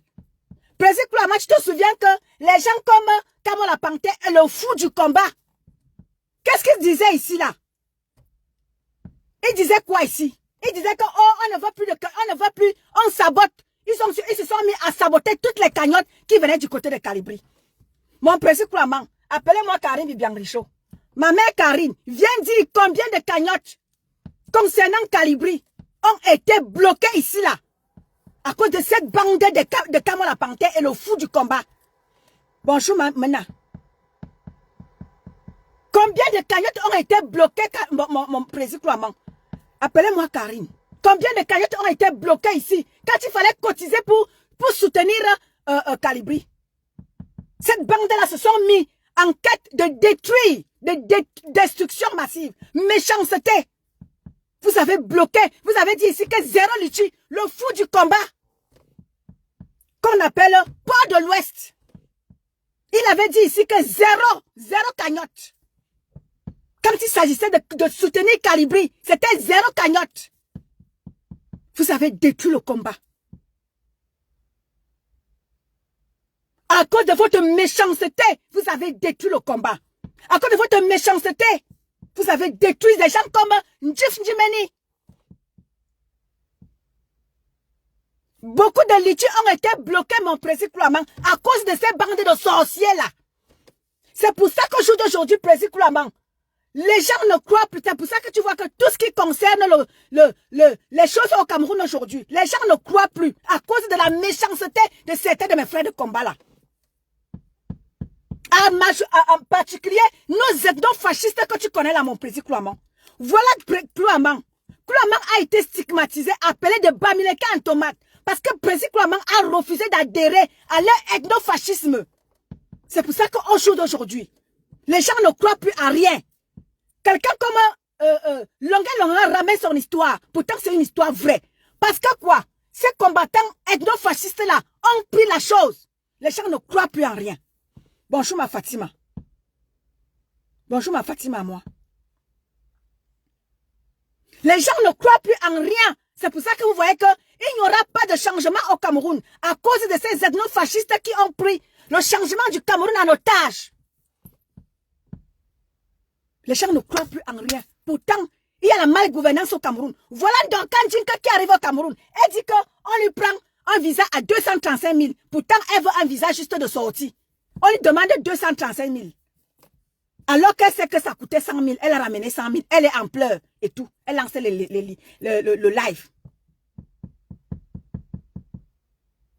Président Kouaman, tu te souviens que les gens comme Kamola Panthère est le fou du combat. Qu'est-ce qu'il disait ici là? Il disait quoi ici? Il disait que on ne veut plus, on sabote. Ils se sont mis à saboter toutes les cagnottes qui venaient du côté de Kalibri. Mon président Kouaman, appelez-moi Karine Bibian Richaud. Ma mère Karine, viens dire combien de cagnottes concernant Kalibri ont été bloquées ici là. À cause de cette bande de Kamola Panthère et le fou du combat. Bonjour Mena. Combien de cagnottes ont été bloquées, mon président Kouaman? Appelez-moi Karine. Combien de cagnottes ont été bloquées ici quand il fallait cotiser pour soutenir Kalibri? Cette bande-là se sont mis en quête de détruire, de destruction massive, méchanceté. Vous avez bloqué, vous avez dit ici que Zéro Litchi, le fou du combat, qu'on appelle Port de l'Ouest. Il avait dit ici que zéro cagnotte. Quand il s'agissait de soutenir Kalibri, c'était zéro cagnotte. Vous avez détruit le combat. À cause de votre méchanceté, vous avez détruit le combat. À cause de votre méchanceté, vous avez détruit des gens comme Djif Djimeni. Beaucoup de litiges ont été bloqués, mon président Kouaman, à cause de ces bandes de sorciers-là. C'est pour ça qu'au jour d'aujourd'hui, président Kouaman, les gens ne croient plus. C'est pour ça que tu vois que tout ce qui concerne les choses au Cameroun aujourd'hui, les gens ne croient plus à cause de la méchanceté de certains de mes frères de combat là. En particulier, nos ethno-fascistes que tu connais là, mon président Kouaman. Voilà Kouaman. Kouaman a été stigmatisé, appelé de Bamileke en tomate. Parce que le président Kouaman a refusé d'adhérer à leur ethno-fascisme. C'est pour ça qu'au jour d'aujourd'hui, les gens ne croient plus à rien. Quelqu'un comme Longuet ramène son histoire. Pourtant, c'est une histoire vraie. Parce que quoi? Ces combattants ethno-fascistes-là ont pris la chose. Les gens ne croient plus en rien. Bonjour ma Fatima. Bonjour ma Fatima, moi. Les gens ne croient plus en rien. C'est pour ça que vous voyez qu'il n'y aura pas de changement au Cameroun à cause de ces ethno-fascistes qui ont pris le changement du Cameroun en otage. Les gens ne croient plus en rien. Pourtant, il y a la malgouvernance au Cameroun. Voilà donc Kandjinka qui arrive au Cameroun. Elle dit qu'on lui prend un visa à 235 000. Pourtant, elle veut un visa juste de sortie. On lui demande 235 000. Alors qu'elle sait que ça coûtait 100 000. Elle a ramené 100 000. Elle est en pleurs et tout. Elle lance le live.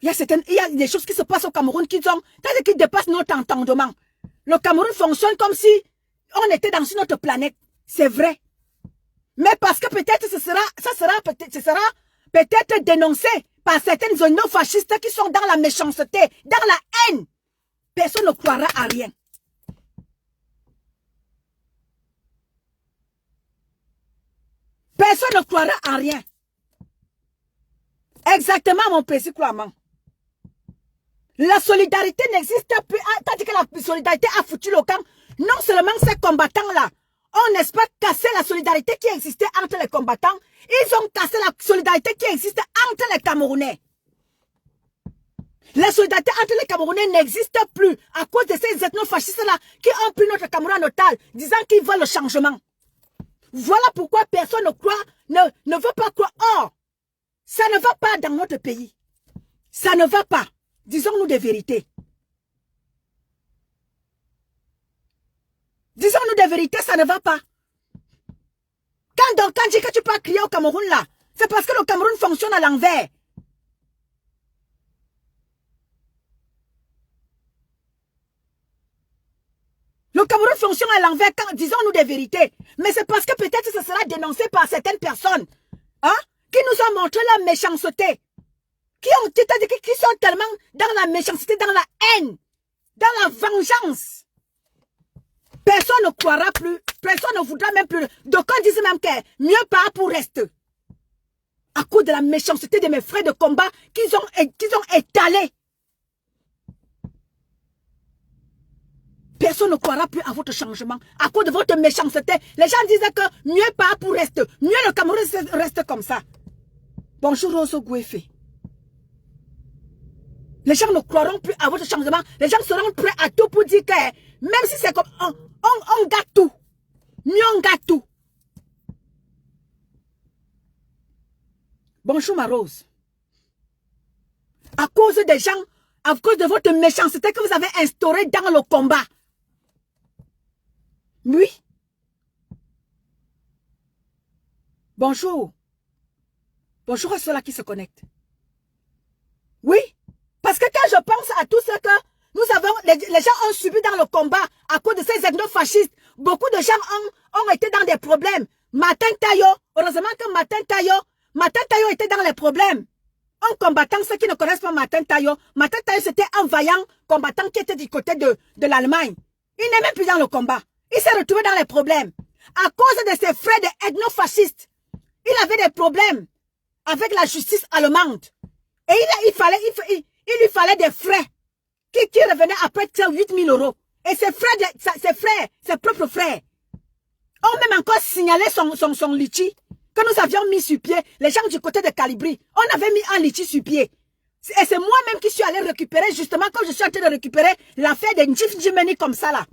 Il y a des choses qui se passent au Cameroun qui dépassent notre entendement. Le Cameroun fonctionne comme si on était dans une autre planète. C'est vrai. Mais parce que peut-être ça sera peut-être dénoncé par certaines néo-fascistes qui sont dans la méchanceté, dans la haine. Personne ne croira à rien. Personne ne croira à rien. Exactement, mon petit Cloamant. La solidarité n'existe plus. Tandis que la solidarité a foutu le camp. Non seulement ces combattants-là, on espère casser la solidarité qui existait entre les combattants. Ils ont cassé la solidarité qui existe entre les Camerounais. La solidarité entre les Camerounais n'existe plus à cause de ces ethno-fascistes-là qui ont pris notre Cameroun en otage, disant qu'ils veulent le changement. Voilà pourquoi personne ne veut pas croire. Or, ça ne va pas dans notre pays. Ça ne va pas. Disons-nous des vérités. Disons-nous des vérités, ça ne va pas. Quand tu peux crier au Cameroun là, c'est parce que le Cameroun fonctionne à l'envers. Le Cameroun fonctionne à l'envers, disons-nous des vérités. Mais c'est parce que peut-être ce sera dénoncé par certaines personnes qui nous ont montré la méchanceté. Qui sont tellement dans la méchanceté, dans la haine, dans la vengeance. Personne ne croira plus, personne ne voudra même plus. Donc on disait même que mieux pas pour rester. À cause de la méchanceté de mes frères de combat qu'ils ont étalé. Personne ne croira plus à votre changement. À cause de votre méchanceté, les gens disaient que mieux pas pour rester. Mieux le Cameroun reste comme ça. Bonjour Rosso Gouefé. Les gens ne croiront plus à votre changement. Les gens seront prêts à tout pour dire que même si c'est comme on gâte tout. Mieux on gâte tout. Bonjour ma Rose. À cause des gens, à cause de votre méchanceté que vous avez instaurée dans le combat. Oui. Bonjour. Bonjour à ceux-là qui se connectent. Oui. Parce que quand je pense à tout ce que nous avons, les gens ont subi dans le combat à cause de ces ethno-fascistes, beaucoup de gens ont été dans des problèmes. Martin Tayo, heureusement que Martin Tayo était dans les problèmes. Un combattant, ceux qui ne connaissent pas Martin Tayo c'était un vaillant combattant qui était du côté de l'Allemagne. Il n'est même plus dans le combat. Il s'est retrouvé dans les problèmes. À cause de ses frères de ethno-fascistes, il avait des problèmes avec la justice allemande. Et il lui fallait des frais qui revenaient après 8 000 €. Et ses propres frères, ont même encore signalé son litchi que nous avions mis sur pied. Les gens du côté de Calibri, on avait mis un litchi sur pied. Et c'est moi-même qui suis allé récupérer, justement, comme je suis en train de récupérer l'affaire de Njif Jimeni comme ça là.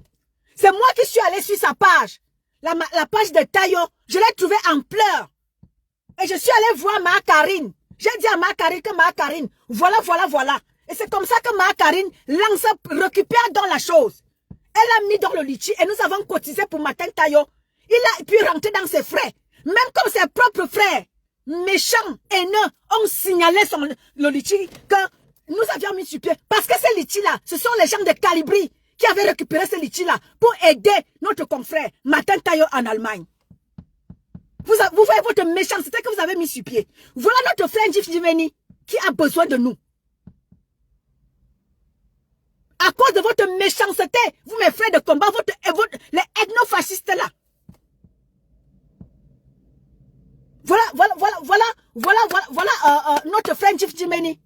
C'est moi qui suis allé sur sa page. La page de Tayo, je l'ai trouvée en pleurs. Et je suis allé voir Ma Karine. J'ai dit à Ma Karine que Ma Karine, voilà. Et c'est comme ça que Ma Karine récupère dans la chose. Elle a mis dans le litchi et nous avons cotisé pour Martin Tayo. Il a pu rentrer dans ses frais. Même comme ses propres frères, méchants, haineux, ont signalé le litchi que nous avions mis sur pied. Parce que ces litchis-là, ce sont les gens de Calibri qui avaient récupéré ces litchis-là pour aider notre confrère Martin Tayo en Allemagne. Vous voyez votre méchanceté que vous avez mis sur pied. Voilà notre frère Njif Jimeni qui a besoin de nous. À cause de votre méchanceté, vous mes frères de combat, les ethno-fascistes là. Voilà notre frère Njif Jimeni.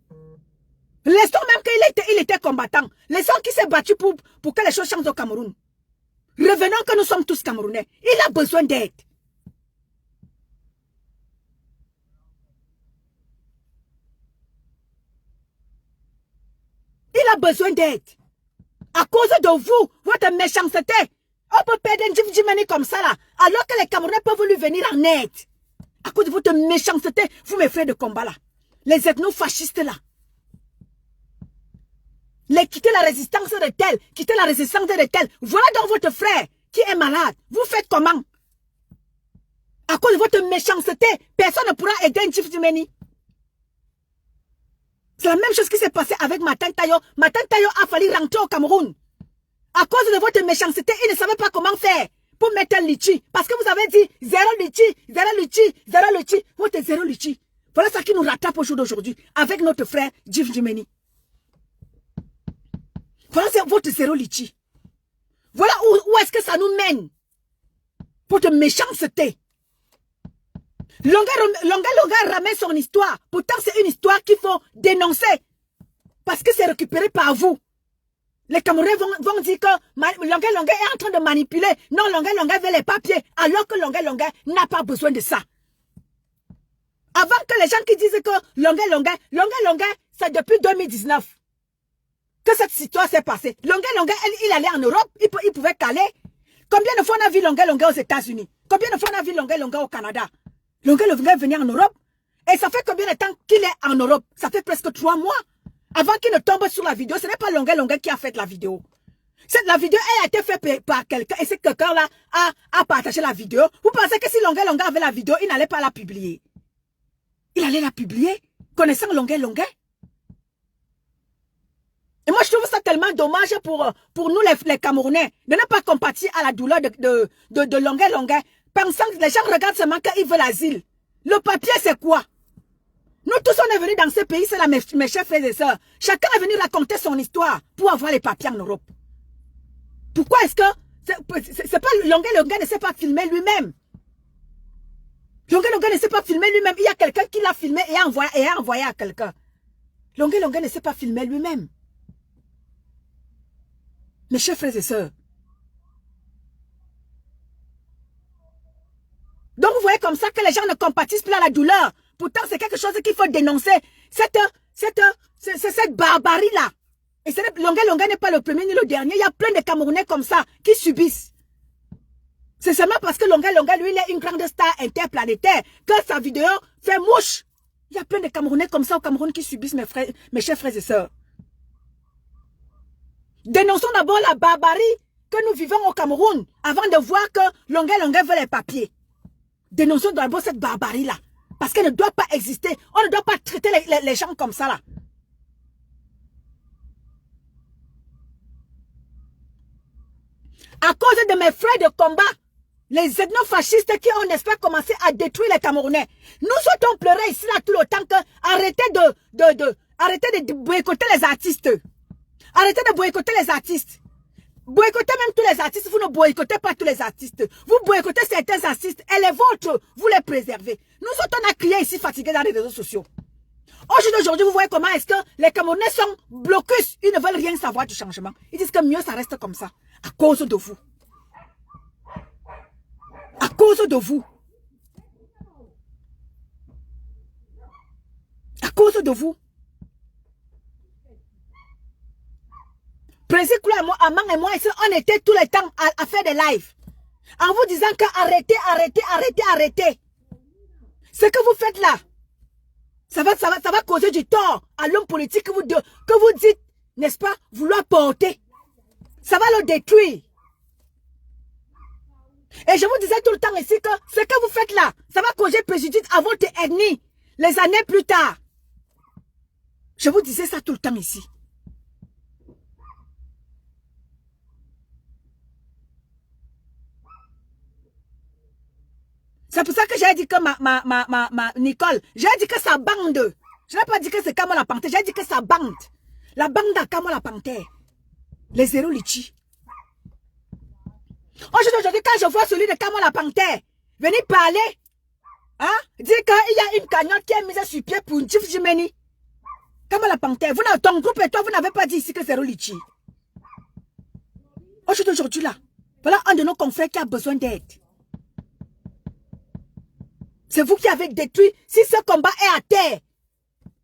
Laissons même qu'il était combattant. combattants, les gens qui s'est battu pour que les choses changent au Cameroun. Revenons que nous sommes tous Camerounais. Il a besoin d'aide. Il a besoin d'aide. À cause de vous, votre méchanceté, on peut perdre un Djimani comme ça là, alors que les Camerounais peuvent lui venir en aide. À cause de votre méchanceté, vous mes frères de combat là, les ethno-fascistes là. Les quitter la résistance de tel, quitter la résistance de tel. Voilà donc votre frère qui est malade. Vous faites comment? À cause de votre méchanceté, personne ne pourra aider un Djimani. C'est la même chose qui s'est passée avec Martin Tayo. Martin Tayo a fallu rentrer au Cameroun. À cause de votre méchanceté, il ne savait pas comment faire pour mettre un litchi. Parce que vous avez dit zéro litchi, zéro litchi, zéro litchi. Votre zéro litchi. Voilà ça qui nous rattrape au jour d'aujourd'hui avec notre frère Djimani. Voilà votre zéro litchi. Voilà où est-ce que ça nous mène. Votre méchanceté. Longa ramène son histoire. Pourtant, c'est une histoire qu'il faut dénoncer. Parce que c'est récupéré par vous. Les Camerounais vont dire que Longa est en train de manipuler. Non, Longa veut les papiers. Alors que Longa n'a pas besoin de ça. Avant que les gens qui disent que Longa, c'est depuis 2019 que cette histoire s'est passée. Longa, il allait en Europe. Il pouvait caler. Combien de fois on a vu Longa aux États-Unis? Combien de fois on a vu Longa au Canada? Longa venir en Europe. Et ça fait combien de temps qu'il est en Europe? Ça fait presque 3 mois. Avant qu'il ne tombe sur la vidéo, ce n'est pas Longa qui a fait la vidéo. La vidéo elle a été faite par quelqu'un et ce quelqu'un-là a partagé la vidéo. Vous pensez que si Longa avait la vidéo, il n'allait pas la publier? Il allait la publier, connaissant Longa. Et moi, je trouve ça tellement dommage pour nous les Camerounais de ne pas compatir à la douleur de Longa. Pensant que les gens regardent seulement qu'ils veulent l'asile. Le papier, c'est quoi? Nous tous, on est venus dans ce pays, c'est là mes chers frères et sœurs. Chacun est venu raconter son histoire pour avoir les papiers en Europe. Pourquoi est-ce que... C'est pas Longa ne sait pas filmer lui-même. Longa ne sait pas filmer lui-même. Il y a quelqu'un qui l'a filmé et a envoyé à quelqu'un. Longa ne sait pas filmer lui-même. Mes chers frères et sœurs. Donc vous voyez comme ça que les gens ne compatissent plus à la douleur. Pourtant c'est quelque chose qu'il faut dénoncer. Cette barbarie-là. Et Longa n'est pas le premier ni le dernier. Il y a plein de Camerounais comme ça qui subissent. C'est seulement parce que Longa lui, il est une grande star interplanétaire que sa vidéo fait mouche. Il y a plein de Camerounais comme ça au Cameroun qui subissent mes chers frères et sœurs. Dénonçons d'abord la barbarie que nous vivons au Cameroun avant de voir que Longa veut les papiers. Dénonçons d'abord cette barbarie-là. Parce qu'elle ne doit pas exister. On ne doit pas traiter les gens comme ça là. À cause de mes frères de combat, les ethnofascistes qui ont, n'est-ce pas, commencé à détruire les Camerounais. Nous autres, on pleurait ici là tout le temps que arrêtez de boycotter les artistes. Arrêtez de boycotter les artistes. Boycottez même tous les artistes, vous ne boycottez pas tous les artistes. Vous boycottez certains artistes et les vôtres, vous les préservez. Nous autres, on a crié ici fatigués dans les réseaux sociaux. Aujourd'hui, vous voyez comment est-ce que les Camerounais sont blocus. Ils ne veulent rien savoir du changement. Ils disent que mieux ça reste comme ça. À cause de vous. À cause de vous. À cause de vous. Président Amang et moi, on était tout le temps à faire des lives. En vous disant que arrêtez. Ce que vous faites là, ça va causer du tort à l'homme politique que vous dites, n'est-ce pas, vouloir porter. Ça va le détruire. Et je vous disais tout le temps ici que ce que vous faites là, ça va causer préjudice à votre ennemi les années plus tard. Je vous disais ça tout le temps ici. C'est pour ça que j'ai dit que Nicole, j'ai dit que sa bande, je n'ai pas dit que c'est Kamo la Panthère, j'ai dit que sa bande, la bande à Kamo la Panthère, les zéro litchi. Aujourd'hui, quand je vois celui de Kamo la Panthère venir parler, hein, dire qu'il y a une cagnotte qui est mise sur pied pour Djimani. Comment la panthère? Ton groupe et toi, vous n'avez pas dit ici que c'est Rolichi. Aujourd'hui là, voilà un de nos confrères qui a besoin d'aide. C'est vous qui avez détruit. Si ce combat est à terre,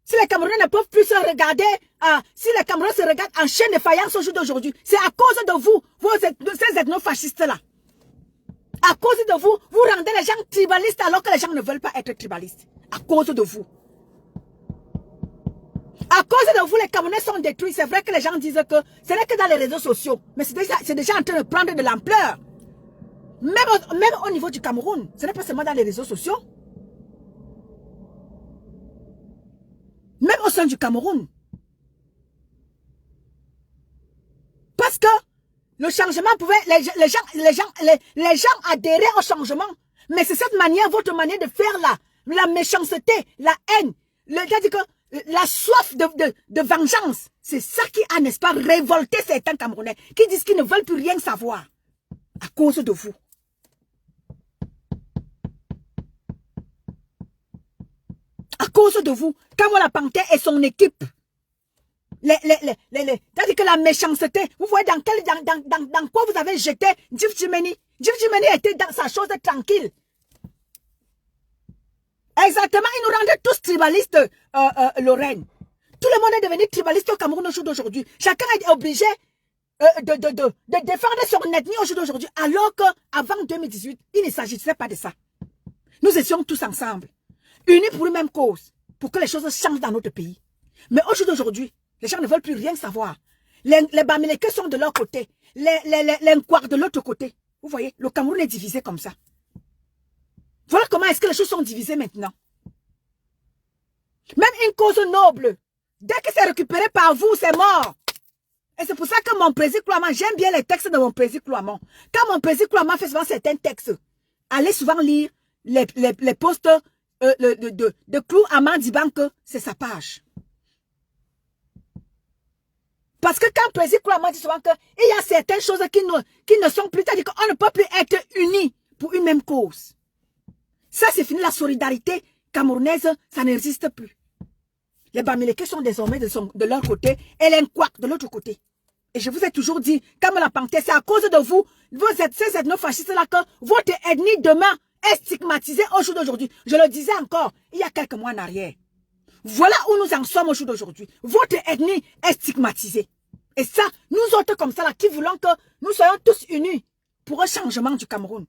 si les Camerounais ne peuvent plus se regarder, si les Camerounais se regardent en chaîne de faïence au jour d'aujourd'hui, c'est à cause de vous, ces ethnofascistes-là. À cause de vous, vous rendez les gens tribalistes alors que les gens ne veulent pas être tribalistes. À cause de vous. À cause de vous, les Camerounais sont détruits. C'est vrai que les gens disent que ce n'est que dans les réseaux sociaux. Mais c'est déjà en train de prendre de l'ampleur. Même au niveau du Cameroun. Ce n'est pas seulement dans les réseaux sociaux. Même au sein du Cameroun. Parce que le changement pouvait... Les gens adhéraient au changement. Mais c'est cette manière, votre manière de faire la méchanceté, la haine, c'est-à-dire que la soif de vengeance, c'est ça qui a, n'est-ce pas, révolté certains Camerounais qui disent qu'ils ne veulent plus rien savoir à cause de vous. À cause de vous, Kamola Panthère et son équipe, c'est-à-dire que la méchanceté, vous voyez dans quoi vous avez jeté Djif Djimeni. Djif Djimeni était dans sa chose tranquille. Exactement, ils nous rendaient tous tribalistes, Lorraine. Tout le monde est devenu tribaliste au Cameroun au jour d'aujourd'hui. Chacun est obligé de défendre son ethnie au jour d'aujourd'hui, alors qu'avant 2018, il ne s'agissait pas de ça. Nous étions tous ensemble, unis pour une même cause, pour que les choses changent dans notre pays. Mais au jour d'aujourd'hui, les gens ne veulent plus rien savoir. Les Bamileke sont de leur côté, les Nkwar de l'autre côté. Vous voyez, le Cameroun est divisé comme ça. Voilà comment est-ce que les choses sont divisées maintenant. Même une cause noble, dès que c'est récupéré par vous, c'est mort. Et c'est pour ça que mon président Kouamant, j'aime bien les textes de mon président Kouamant. Quand mon président Kouamant fait souvent certains textes, allez souvent lire les posts de Clou Amandiban, que c'est sa page. Parce que quand le président Kouamant dit souvent qu'il y a certaines choses qui ne sont plus, c'est-à-dire qu'on ne peut plus être unis pour une même cause. Ça, c'est fini, la solidarité camerounaise, ça n'existe plus. Les Bamileke sont désormais de leur côté et les Nkwak de l'autre côté. Et je vous ai toujours dit, comme la panthère, c'est à cause de vous, ces ethnofascistes-là, que votre ethnie demain est stigmatisée au jour d'aujourd'hui. Je le disais encore, il y a quelques mois en arrière. Voilà où nous en sommes au jour d'aujourd'hui. Votre ethnie est stigmatisée. Et ça, nous autres comme ça, là, qui voulons que nous soyons tous unis pour un changement du Cameroun.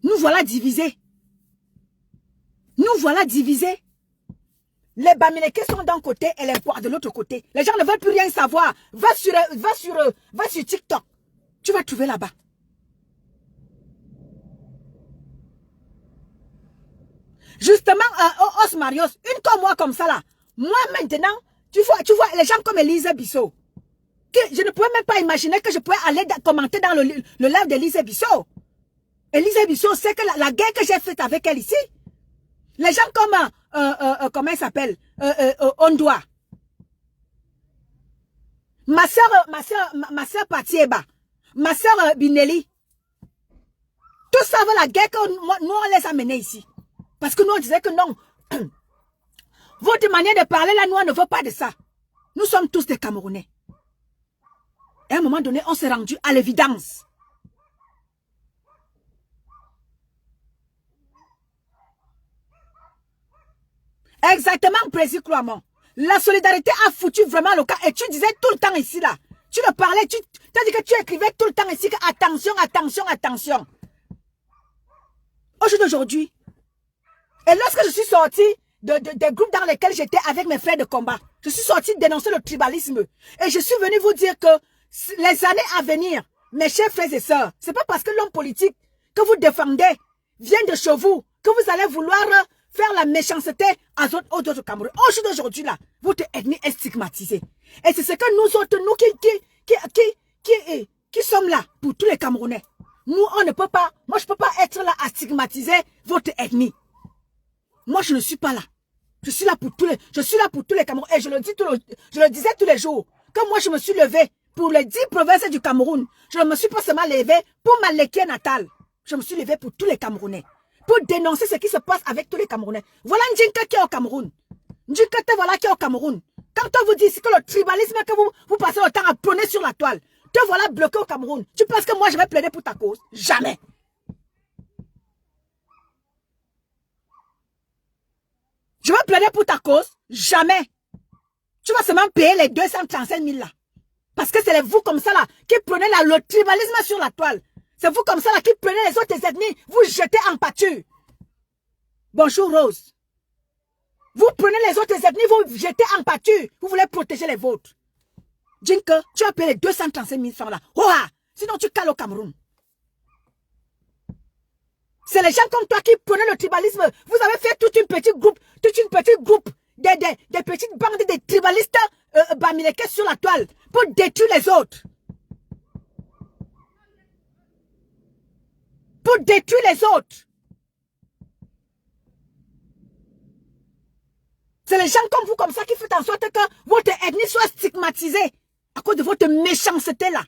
Nous voilà divisés. Nous voilà divisés. Les Bamileke sont d'un côté et les Nkwar de l'autre côté. Les gens ne veulent plus rien savoir. Va sur TikTok. Tu vas trouver là-bas. Justement, Os Marios, une comme moi comme ça là. Moi maintenant, tu vois, les gens comme Elise Bissot. Je ne pouvais même pas imaginer que je pouvais aller commenter dans le live d'Elise Bissot. Elise Bissot, c'est que la guerre que j'ai faite avec elle ici, les gens comme, comment elle s'appelle, Ondoa, ma soeur Patieba, ma soeur Binelli, tout ça va la guerre que nous on les a menés ici. Parce que nous on disait que non, votre manière de parler là, nous on ne veut pas de ça. Nous sommes tous des Camerounais. Et à un moment donné, on s'est rendu à l'évidence. Exactement, président Kouamant. La solidarité a foutu vraiment le cas. Et tu disais tout le temps ici, là. Tu le parlais, tu as dit que tu écrivais tout le temps ici que attention, attention, attention. Aujourd'hui. Et lorsque je suis sortie des groupes dans lesquels j'étais avec mes frères de combat, je suis sortie dénoncer le tribalisme. Et je suis venue vous dire que les années à venir, mes chers frères et sœurs, c'est pas parce que l'homme politique que vous défendez vient de chez vous que vous allez vouloir faire la méchanceté aux autres Camerounais. Aujourd'hui, là, votre ethnie est stigmatisée. Et c'est ce que nous autres, nous qui sommes là pour tous les Camerounais. Nous, on ne peut pas, moi, je ne peux pas être là à stigmatiser votre ethnie. Moi, je ne suis pas là. Je suis là pour tous les Camerounais. Et je le disais tous les jours. Que moi, je me suis levé pour les 10 provinces du Cameroun. Je ne me suis pas seulement levé pour ma Léké natale. je me suis levée pour tous les Camerounais. Pour dénoncer ce qui se passe avec tous les Camerounais. Voilà Ndjinka qui est au Cameroun. Ndjinka te voilà qui est au Cameroun. Quand on vous dit que le tribalisme que vous passez le temps à prôner sur la toile, te voilà bloqué au Cameroun. Tu penses que moi je vais plaider pour ta cause? Jamais. Je vais plaider pour ta cause? Jamais. Tu vas seulement payer les 235 000 là. Parce que c'est vous comme ça là qui prenez le tribalisme sur la toile. C'est vous comme ça là qui prenez les autres ethnies, vous jetez en pâture. Bonjour Rose. Vous prenez les autres ethnies, vous jetez en pâture. Vous voulez protéger les vôtres. Djinke, tu as payé les 235 000 francs là. Ouah! Sinon tu cales au Cameroun. C'est les gens comme toi qui prenaient le tribalisme. Vous avez fait toute une petite groupe, des petites bandes de tribalistes bamilekés sur la toile pour détruire les autres. Pour détruire les autres. C'est les gens comme vous, comme ça, qui font en sorte que votre ethnie soit stigmatisée à cause de votre méchanceté là.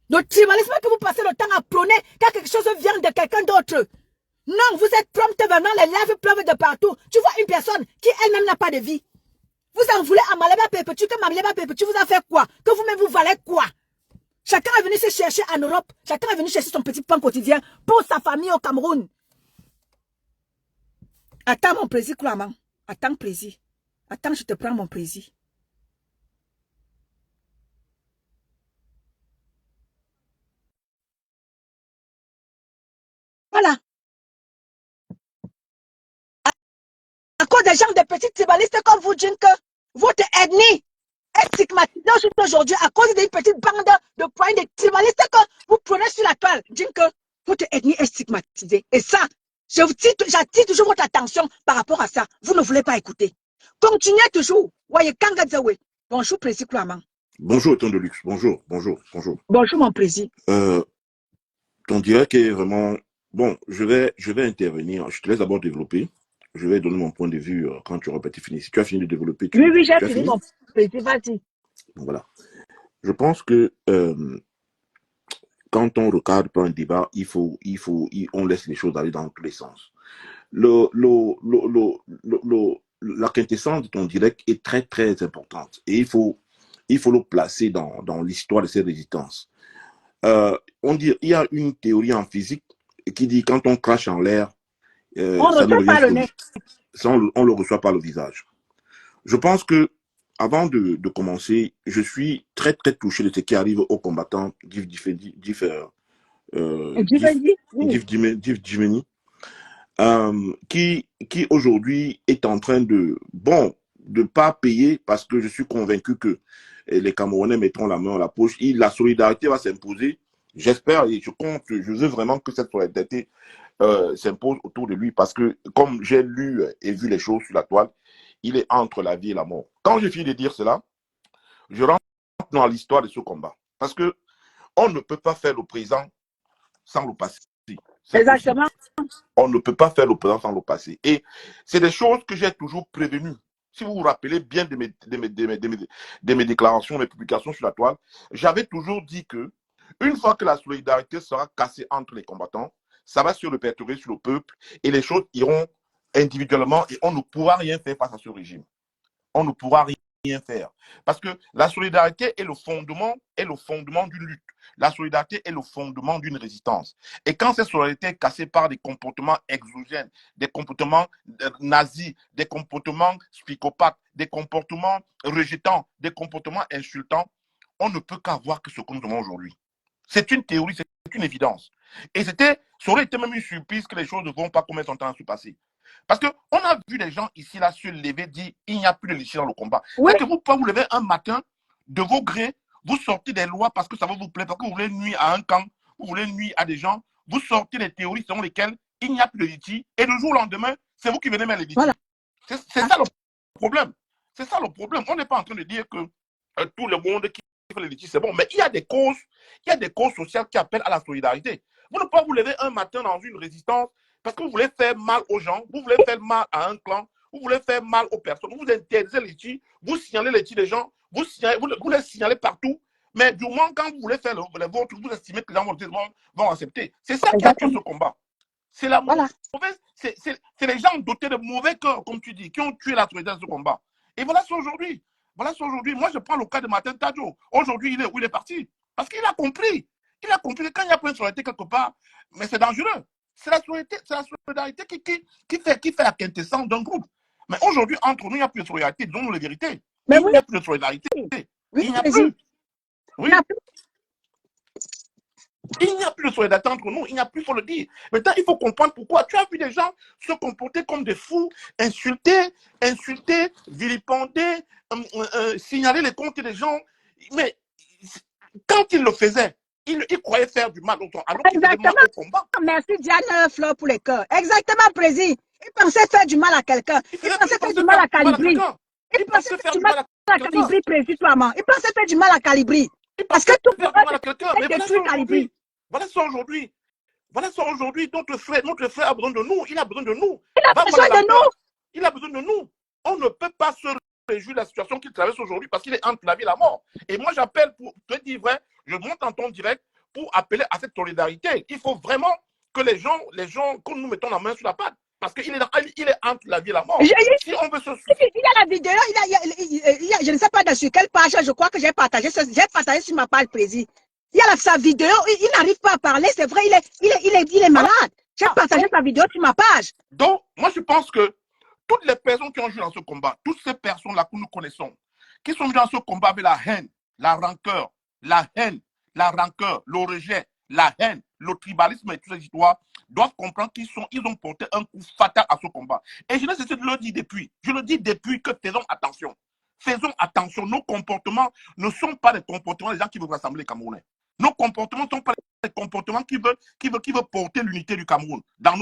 Le tribalisme que vous passez le temps à prôner quand quelque chose vient de quelqu'un d'autre. Non, vous êtes prompt venant, les lèvres pleuvent de partout. Tu vois une personne qui elle-même n'a pas de vie. Vous en voulez à Maleba Perpétue, que Maleba Perpétue vous a fait quoi? Que vous-même vous valez quoi? Chacun est venu se chercher en Europe. Chacun est venu chercher son petit pain quotidien pour sa famille au Cameroun. Attends mon plaisir, Claman. Attends plaisir. Attends, je te prends mon plaisir. Voilà. À cause des gens, des petits tribalistes comme vous, Djinke, votre ethnie est stigmatisée aujourd'hui à cause d'une petite bande de poignées de tribalistes que vous prenez sur la toile. Djinke, votre ethnie est stigmatisée. Et ça, j'attire toujours votre attention par rapport à ça. Vous ne voulez pas écouter. Continuez toujours. Voyez, Kangadzawe. Bonjour, Président Claman. Bonjour, Ton de Luxe. Bonjour, bonjour, bonjour. Bonjour, mon Président. Ton direct est vraiment... Bon, je vais intervenir. Je te laisse d'abord développer. Je vais donner mon point de vue quand tu auras fini. Si tu as fini de développer... Oui, j'ai fini, mon Président. Vas-y. Voilà. Je pense que quand on recadre un débat, on laisse les choses aller dans tous les sens. La quintessence de ton direct est très, très importante. Et il faut le placer dans l'histoire de ces résistances. On dit, il y a une théorie en physique qui dit quand on crache en l'air, on ne reçoit pas le nez. On le reçoit par le visage. Je pense que avant de commencer, je suis très très touché de ce qui arrive aux combattants Djimeni, qui aujourd'hui est en train de pas payer, parce que je suis convaincu que les Camerounais mettront la main à la poche. La solidarité va s'imposer. J'espère et je veux vraiment que cette solidarité s'impose autour de lui, parce que comme j'ai lu et vu les choses sur la toile, il est entre la vie et la mort. Quand j'ai fini de dire cela, je rentre dans l'histoire de ce combat. Parce que on ne peut pas faire le présent sans le passé. Exactement. On ne peut pas faire le présent sans le passé. Et c'est des choses que j'ai toujours prévenues. Si vous vous rappelez bien de mes déclarations, mes publications sur la toile, j'avais toujours dit que une fois que la solidarité sera cassée entre les combattants, ça va se répertorier sur le peuple et les choses iront individuellement et on ne pourra rien faire face à ce régime. On ne pourra rien faire. Parce que la solidarité est le fondement d'une lutte. La solidarité est le fondement d'une résistance. Et quand cette solidarité est cassée par des comportements exogènes, des comportements nazis, des comportements psychopathes, des comportements rejetants, des comportements insultants, on ne peut qu'avoir que ce que nous avons aujourd'hui. C'est une théorie, c'est une évidence. Et ça aurait été même une surprise que les choses ne vont pas comme elles sont en train de se passer. Parce qu'on a vu les gens ici, là, se lever, dire il n'y a plus de légitimes dans le combat. Oui. C'est que vous pouvez vous lever un matin, de vos grés, vous sortez des lois parce que ça va vous plaire, parce que vous voulez nuire à un camp, vous voulez nuire à des gens, vous sortez des théories selon lesquelles il n'y a plus de litiges, et le jour au lendemain, c'est vous qui venez mettre les litiges. Voilà. C'est ça le problème. C'est ça le problème. On n'est pas en train de dire que tout le monde qui fait les litiges, c'est bon, mais il y a des causes sociales qui appellent à la solidarité. Vous ne pouvez pas vous lever un matin dans une résistance parce que vous voulez faire mal aux gens, vous voulez faire mal à un clan, vous voulez faire mal aux personnes, vous interdisez les litiges, vous signalez les litiges des gens, vous les signalez partout, Mais du moins, quand vous voulez faire les vôtres, vous estimez que les gens vont accepter. C'est ça qui a tué ce combat. C'est la mauvaise, c'est les gens dotés de mauvais cœurs, comme tu dis, qui ont tué la solidarité dans ce combat. Et voilà c'est aujourd'hui. Voilà c'est aujourd'hui. Moi, je prends le cas de Martin Tadjo. Aujourd'hui, où il est parti. Parce qu'il a compris. Il a compris que quand il y a pas une solidarité quelque part, mais c'est dangereux. C'est la solidarité qui fait la quintessence d'un groupe. Mais aujourd'hui, entre nous, il n'y a plus de solidarité. Donnons-nous les vérités. Mais il n'y a plus de solidarité. Oui, il n'y a plus. Oui. Il n'y a plus de solidarité entre nous. Il n'y a plus, il faut le dire. Maintenant, il faut comprendre pourquoi. Tu as vu des gens se comporter comme des fous, insulter, vilipender, signaler les comptes des gens. Mais quand ils le faisaient, ils croyaient faire du mal autre, alors qu'ils faisaient mal au combat. Merci Diane Fleur pour les cœurs. Exactement, Président. Il pensait faire du mal à quelqu'un. Il pensait faire du mal à Calibri. Il pensait faire du mal à Calibri, Président. Il pensait faire du mal à Calibri. Parce que tout le monde est détruit Calibri. Voilà ça aujourd'hui. Voilà ça aujourd'hui. Notre frère a besoin de nous. Il a besoin de nous. Il a besoin de nous. Il a besoin de nous. On ne peut pas se réjouir de la situation qu'il traverse aujourd'hui parce qu'il est entre la vie et la mort. Et moi, j'appelle pour te dire vrai, je monte en ton direct pour appeler à cette solidarité. Il faut vraiment que les gens, que nous mettons la main sur la patte. Parce qu'il est entre la vie et la mort. Si on veut se... Il y a la vidéo, je ne sais pas sur quelle page, je crois que j'ai partagé sur ma page précis. Il y a sa vidéo, il n'arrive pas à parler, c'est vrai, il est malade. J'ai partagé sa vidéo sur ma page. Donc, moi je pense que toutes les personnes qui ont joué dans ce combat, toutes ces personnes-là que nous connaissons, qui sont dans ce combat avec la haine, la rancœur, le rejet, la haine, le tribalisme et toutes ces histoires, doivent comprendre qu'ils ont porté un coup fatal à ce combat. Et je ne cesse de le dire depuis. Je le dis depuis que faisons attention. Faisons attention. Nos comportements ne sont pas des comportements des gens qui veulent rassembler les Camerounais. Nos comportements ne sont pas des comportements qui veulent porter l'unité du Cameroun dans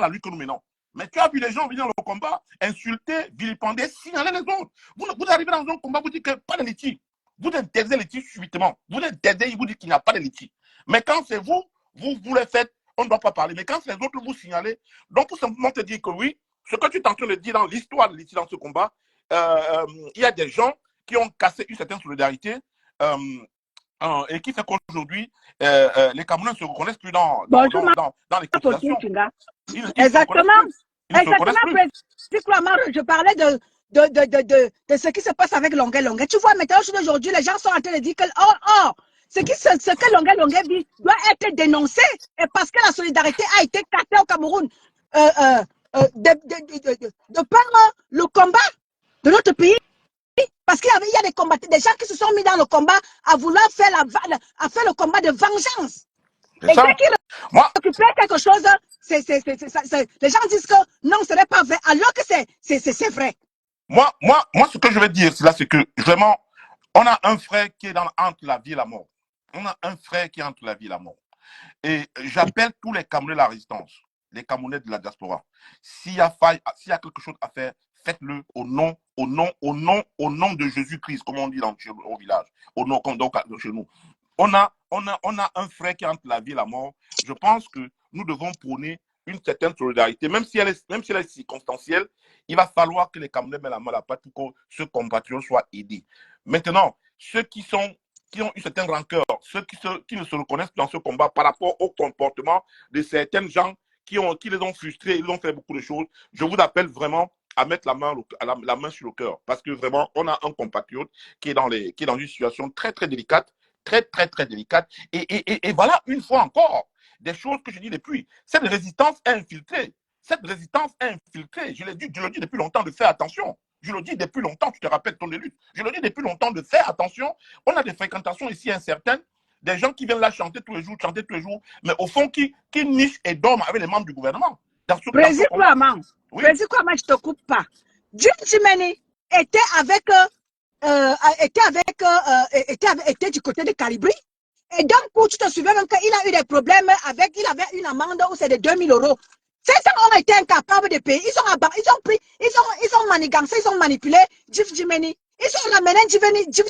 la lutte que nous menons. Mais tu as vu les gens venir dans le combat, insulter, vilipender, signaler les autres. Vous arrivez dans un combat, vous dites que pas de litige. Vous interdisez les litiges subitement. Vous interdisez, vous dites qu'il n'y a pas de litige. Mais quand c'est vous les faites, on ne doit pas parler. Mais quand c'est les autres vous signalez, donc pour simplement te dire que oui, ce que tu es en train de dire dans l'histoire de litige dans ce combat, il y a des gens qui ont cassé une certaine solidarité et qui fait qu'aujourd'hui, les Camerounais ne se reconnaissent plus dans les cotisations. Exactement. Je parlais de ce qui se passe avec Longuet. Tu vois, maintenant, aujourd'hui, les gens sont en train de dire que ce que Longuet vit doit être dénoncé. Et parce que la solidarité a été cassée au Cameroun de par le combat de notre pays. Parce qu'il y a des combattants, des gens qui se sont mis dans le combat à vouloir faire le combat de vengeance. Et dès qu'ils récupèrent quelque chose, les gens disent que non, ce n'est pas vrai, alors que c'est vrai. Moi, ce que je vais dire, c'est que vraiment, on a un frère qui est entre la vie et la mort. On a un frère qui est entre la vie et la mort. Et j'appelle tous les Camerounais de la résistance, les Camerounais de la diaspora. S'il y a quelque chose à faire, faites-le au nom de Jésus-Christ, comme on dit au village, au nom donc chez nous. On a un frère qui est entre la vie et la mort. Je pense que nous devons prôner une certaine solidarité, même si elle est circonstancielle. Il va falloir que les Camerounais mettent la main à la pâte pour que ce compatriote soit aidé. Maintenant, ceux qui ont une certaine rancœur, ceux qui ne se reconnaissent dans ce combat par rapport au comportement de certains gens qui les ont frustrés, ils ont fait beaucoup de choses, je vous appelle vraiment à mettre la main sur le cœur. Parce que vraiment, on a un compatriote qui est dans une situation très, très délicate, très, très, très délicate. Et voilà, une fois encore, des choses que je dis depuis. Cette résistance est infiltrée. Je le dis depuis longtemps de faire attention. Je le dis depuis longtemps, tu te rappelles ton lutte. Je le dis depuis longtemps de faire attention. On a des fréquentations ici incertaines, des gens qui viennent là chanter tous les jours, mais au fond, qui nichent et dorment avec les membres du gouvernement. Président Kouama, je ne te coupe pas. Jim Jimeni était du côté de Calibri. Et donc, tu te souviens même qu'il a eu des problèmes il avait une amende où c'est de 2000 €. Ces gens ont été incapables de payer. Ils ont manigancé, ils ont manipulé Jim Jimeni. Ils ont amené Jim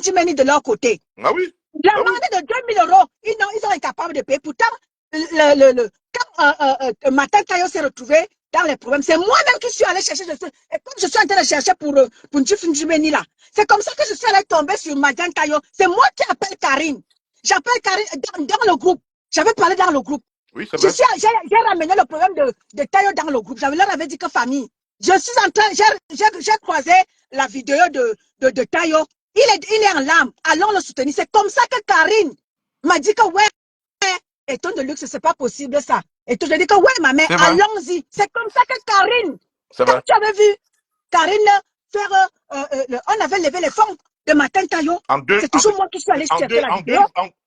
Jimeni de leur côté. Ah oui. L'amende de 2000 €, ils sont incapables de payer. Pourtant, quand Martin Tayo s'est retrouvé dans les problèmes. C'est moi-même qui suis allée chercher. Et comme je suis en train de chercher pour Njifundjimeni là, c'est comme ça que je suis allée tomber sur Madian Tayo. C'est moi qui appelle Karine. J'appelle Karine dans le groupe. J'avais parlé dans le groupe. Oui, c'est vrai. J'ai ramené le problème de Tayo dans le groupe. J'avais leur avait dit que famille. Je suis en train, j'ai croisé la vidéo de Tayo. Il est en larmes. Allons le soutenir. C'est comme ça que Karine m'a dit que ouais, et ton de luxe, c'est pas possible ça. Et tout, je dis que ouais, ma mère, allons-y. C'est comme ça que Karine, quand tu avais vu Karine faire, on avait levé les fonds de Matin Tayo. C'est toujours moi qui suis allée chercher la vidéo.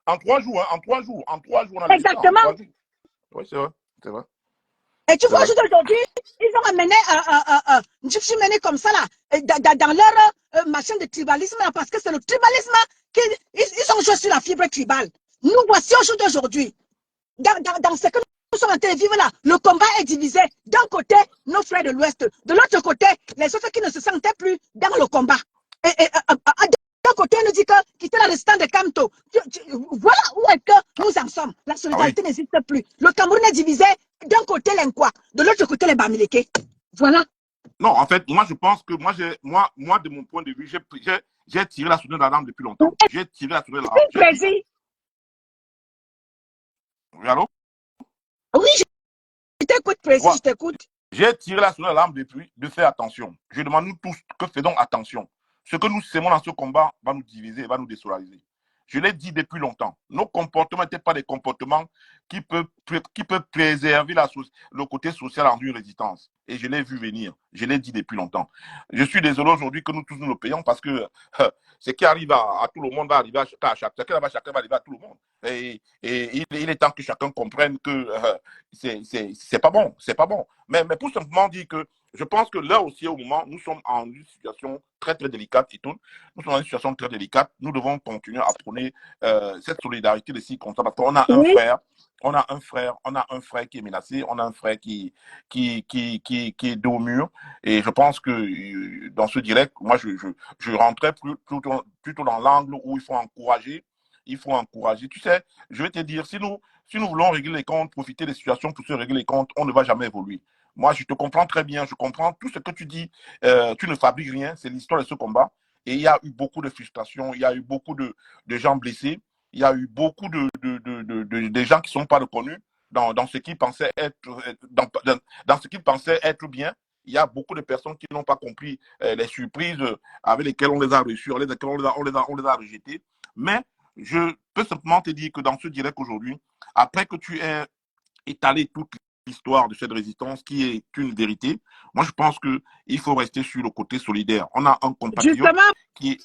En 3 jours, en 3 jours, on a exactement. Oui, c'est vrai, c'est vrai. Et tu vois, aujourd'hui, ils ont amené Njifundjimeni comme ça, là, dans leur machin de tribalisme, là, parce que c'est le tribalisme ils ont joué sur la fibre tribale. Nous voici au jour d'aujourd'hui. Dans ce que nous sommes en train de vivre là, le combat est divisé. D'un côté, nos frères de l'Ouest. De l'autre côté, les autres qui ne se sentaient plus dans le combat. D'un côté, on nous dit que quitter la résistance de Kamto. Voilà où est que nous en sommes. La solidarité n'existe plus. Le Cameroun est divisé. D'un côté, les Nkwa. De l'autre côté, les Bamileke. Voilà. Non, en fait, moi, je pense que moi, de mon point de vue, j'ai tiré la sonnette d'alarme depuis longtemps. J'ai tiré la sonnette d'alarme. Oui, allô? Oui, je t'écoute, précis, je t'écoute. J'ai tiré la sonnette d'alarme depuis de faire attention. Je demande nous tous que faisons attention. Ce que nous sémons dans ce combat va nous diviser, va nous désolariser. Je l'ai dit depuis longtemps. Nos comportements n'étaient pas des comportements qui peuvent préserver le côté social en une résistance. Et je l'ai vu venir. Je l'ai dit depuis longtemps. Je suis désolé aujourd'hui que nous tous nous le payons parce que ce qui arrive à tout le monde va arriver à chacun va arriver à tout le monde. Et il est temps que chacun comprenne que c'est pas bon. C'est pas bon. Mais pour simplement dire que je pense que là aussi, au moment, nous sommes en une situation très, très délicate, et tout. Nous sommes dans une situation très délicate. Nous devons continuer à prôner cette solidarité de circonstances parce qu'on a un frère. On a un frère qui est menacé, on a un frère qui est dos au mur. Et je pense que dans ce direct, moi, je rentrais plutôt dans l'angle où il faut encourager. Tu sais, je vais te dire, si nous voulons régler les comptes, profiter des situations pour se régler les comptes, on ne va jamais évoluer. Moi, je te comprends très bien, je comprends tout ce que tu dis. Tu ne fabriques rien, c'est l'histoire de ce combat. Et il y a eu beaucoup de frustration, il y a eu beaucoup de gens blessés, il y a eu beaucoup de gens qui ne sont pas reconnus dans ce qu'ils pensaient être, dans ce qu'ils pensaient être bien. Il y a beaucoup de personnes qui n'ont pas compris les surprises avec lesquelles on les a reçues, on les a rejetées. Mais je peux simplement te dire que dans ce direct aujourd'hui, après que tu aies étalé toute l'histoire de cette résistance qui est une vérité, moi je pense qu'il faut rester sur le côté solidaire. On a un compatriote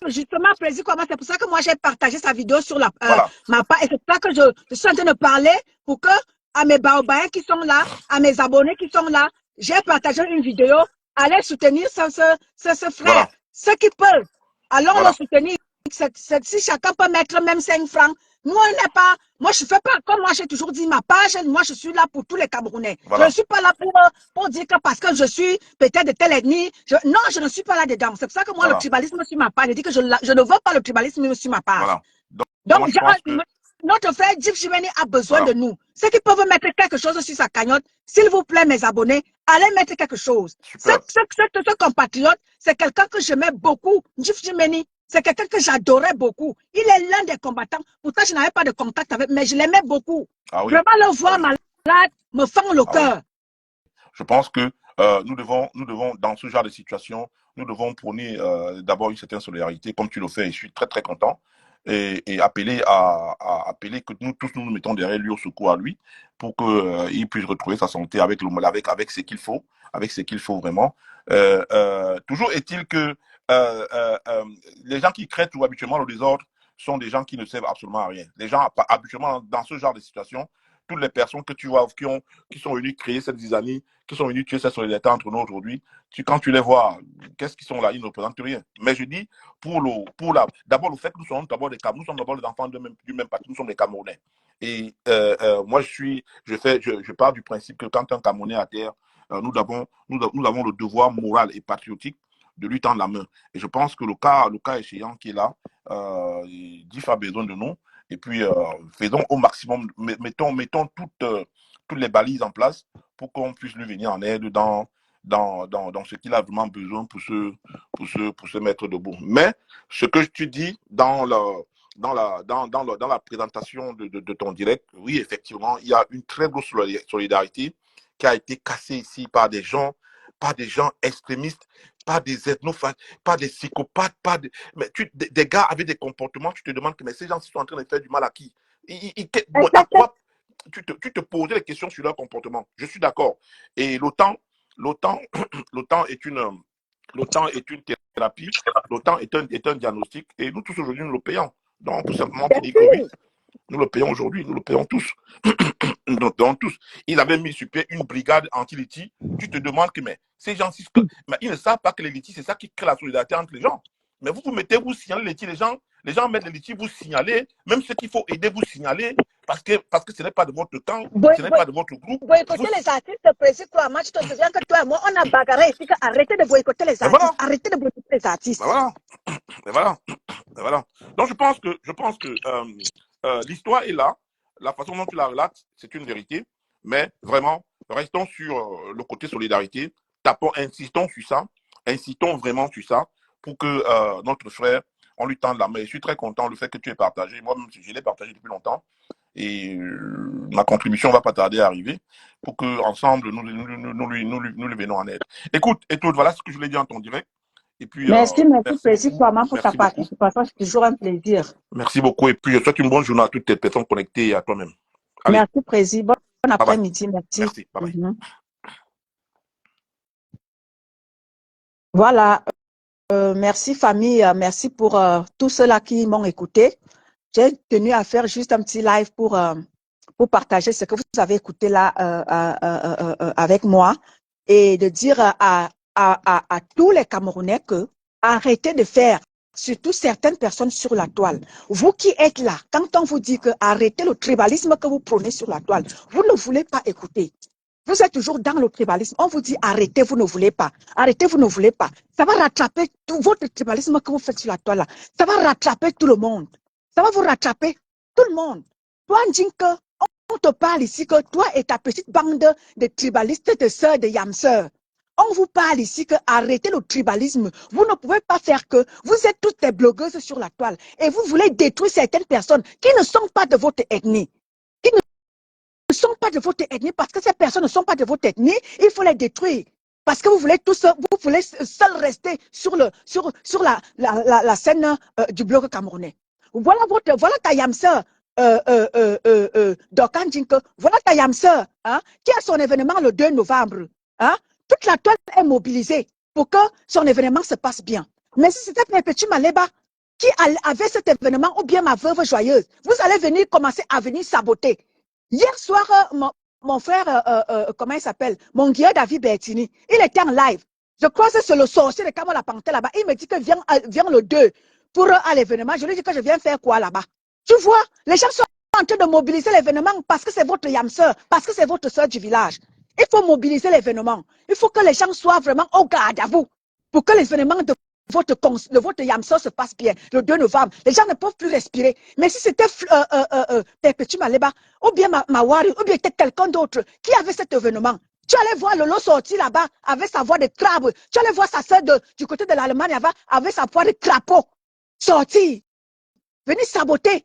Justement, Président, c'est pour ça que moi j'ai partagé sa vidéo sur ma page. Et c'est pour ça que je suis en train de parler pour que à mes baobaïens qui sont là, à mes abonnés qui sont là, j'ai partagé une vidéo. Allez soutenir ce frère. Voilà. Ceux qui peuvent, allons le soutenir. Si chacun peut mettre même 5 francs, nous, on n'est pas. Moi, je ne fais pas, comme moi, j'ai toujours dit, ma page, moi, je suis là pour tous les Camerounais. Voilà. Je ne suis pas là pour dire que parce que je suis peut-être de telle ethnie. Non, je ne suis pas là-dedans. C'est pour ça que moi, le tribalisme sur ma page, je dis que je ne veux pas le tribalisme sur ma page. Voilà. Donc notre frère Njifundjimeni a besoin de nous. Ceux qui peuvent mettre quelque chose sur sa cagnotte, s'il vous plaît, mes abonnés, allez mettre quelque chose. Ce compatriote, c'est quelqu'un que j'aimais beaucoup. Njifundjimeni. C'est quelqu'un que j'adorais beaucoup. Il est l'un des combattants. Pourtant, je n'avais pas de contact avec, mais je l'aimais beaucoup. Vraiment, le voir malade me fend le cœur. Je pense que nous devons, dans ce genre de situation, nous devons prôner d'abord une certaine solidarité, comme tu le fais, et je suis très, très content. Et appeler que nous tous nous mettons derrière lui, au secours à lui, pour qu'il puisse retrouver sa santé avec ce qu'il faut vraiment. Toujours est-il que les gens qui créent tout habituellement le désordre sont des gens qui ne servent absolument à rien. Les gens, habituellement, dans ce genre de situation, toutes les personnes que tu vois qui sont venues créer cette zizanie, qui sont venues tuer cette solidarité entre nous aujourd'hui, quand tu les vois, qu'est-ce qu'ils sont là? Ils ne représentent rien. Mais je dis, d'abord le fait que nous sommes d'abord des Camerounais, nous sommes d'abord les enfants du même parti, nous sommes des Camerounais. Et moi, je pars du principe que quand un Camerounais est à terre, nous avons le devoir moral et patriotique de lui tendre la main. Et je pense que le cas échéant qui est là, DIF a besoin de nous. Et puis, faisons au maximum, mettons toutes les balises en place pour qu'on puisse lui venir en aide dans ce qu'il a vraiment besoin pour se mettre debout. Mais ce que tu dis dans la présentation de ton direct, oui, effectivement, il y a une très grosse solidarité qui a été cassée ici par des gens extrémistes, pas des ethnophages, pas des psychopathes, mais des gars avec des comportements, tu te demandes que mais ces gens sont en train de faire du mal à qui? À quoi tu te posais des questions sur leur comportement. Je suis d'accord. Et l'OTAN est une thérapie, l'OTAN est un diagnostic, et nous tous aujourd'hui, nous le payons. Donc, on peut simplement te dire que oui, nous le payons aujourd'hui, nous le payons tous. Nous le payons tous. Ils avaient mis sur pied une brigade anti-Liti. Tu te demandes que, mais ces gens, mais ils ne savent pas que les Liti, c'est ça qui crée la solidarité entre les gens. Mais vous mettez, vous signalez les Liti, les gens mettent les Liti, vous signalez, même ceux qu'il faut aider, vous signalez, parce que ce n'est pas de votre camp, ce n'est pas de votre groupe. Boycotter les artistes, précis quoi, moi, tu te souviens que toi et moi, on a bagarré ici, arrêtez de boycotter les artistes, voilà. Arrêtez de boycotter les artistes. Voilà. Donc, je pense que l'histoire est là, la façon dont tu la relates, c'est une vérité, mais vraiment, restons sur le côté solidarité, insistons vraiment sur ça, pour que notre frère, on lui tende la main. Je suis très content du fait que tu aies partagé. Moi-même, je l'ai partagé depuis longtemps. Et ma contribution va pas tarder à arriver pour que ensemble nous lui venons en aide. Écoute, voilà ce que je voulais dire en ton direct. Et puis, merci Précis Kouama pour ta participation, c'est toujours un plaisir. Merci beaucoup. Et puis, je souhaite une bonne journée à toutes les personnes connectées et à toi-même. Merci Précis. Bon après-midi. Merci. Merci. Bye bye. Voilà. Merci famille. Merci pour tous ceux-là qui m'ont écouté. J'ai tenu à faire juste un petit live pour partager ce que vous avez écouté là avec moi et de dire à tous les Camerounais que arrêtez de faire, surtout certaines personnes sur la toile. Vous qui êtes là, quand on vous dit que arrêtez le tribalisme que vous prenez sur la toile, vous ne voulez pas écouter. Vous êtes toujours dans le tribalisme. On vous dit arrêtez, vous ne voulez pas. Arrêtez, vous ne voulez pas. Ça va rattraper tout votre tribalisme que vous faites sur la toile là. Ça va rattraper tout le monde. Ça va vous rattraper tout le monde. Toi, Ndjinke, on te parle ici que toi et ta petite bande de tribalistes, de sœurs, de yamseurs. On vous parle ici que arrêtez le tribalisme. Vous ne pouvez pas faire que vous êtes toutes des blogueuses sur la toile et vous voulez détruire certaines personnes qui ne sont pas de votre ethnie. Qui ne sont pas de votre ethnie parce que ces personnes ne sont pas de votre ethnie, il faut les détruire. Parce que vous voulez seul rester sur la scène du bloc camerounais. Voilà ta yamseur, Dokan Djinke, voilà ta yamseur, hein, qui a son événement le 2 novembre. Hein. Toute la toile est mobilisée pour que son événement se passe bien. Mais si c'était Petit Maleba qui avait cet événement, ou bien ma veuve joyeuse, vous allez venir commencer à venir saboter. Hier soir, mon frère, comment il s'appelle, mon guerrier David Bertini, il était en live. Je crois que c'est le sorcier de Kamala Panté là-bas. Il me dit que viens le 2 pour à l'événement. Je lui dis que je viens faire quoi là-bas. Tu vois, les gens sont en train de mobiliser l'événement parce que c'est votre yamseur, parce que c'est votre soeur du village. Il faut mobiliser l'événement. Il faut que les gens soient vraiment au garde à vous pour que l'événement de votre yamseur se passe bien le 2 novembre. Les gens ne peuvent plus respirer. Mais si c'était Perpétue Maleba, ou bien Mawari, ou bien quelqu'un d'autre qui avait cet événement, tu allais voir Lolo sortir là-bas avec sa voix de crabe. Tu allais voir sa soeur du côté de l'Allemagne avec sa voix de crapaud. Sortir. Venez saboter.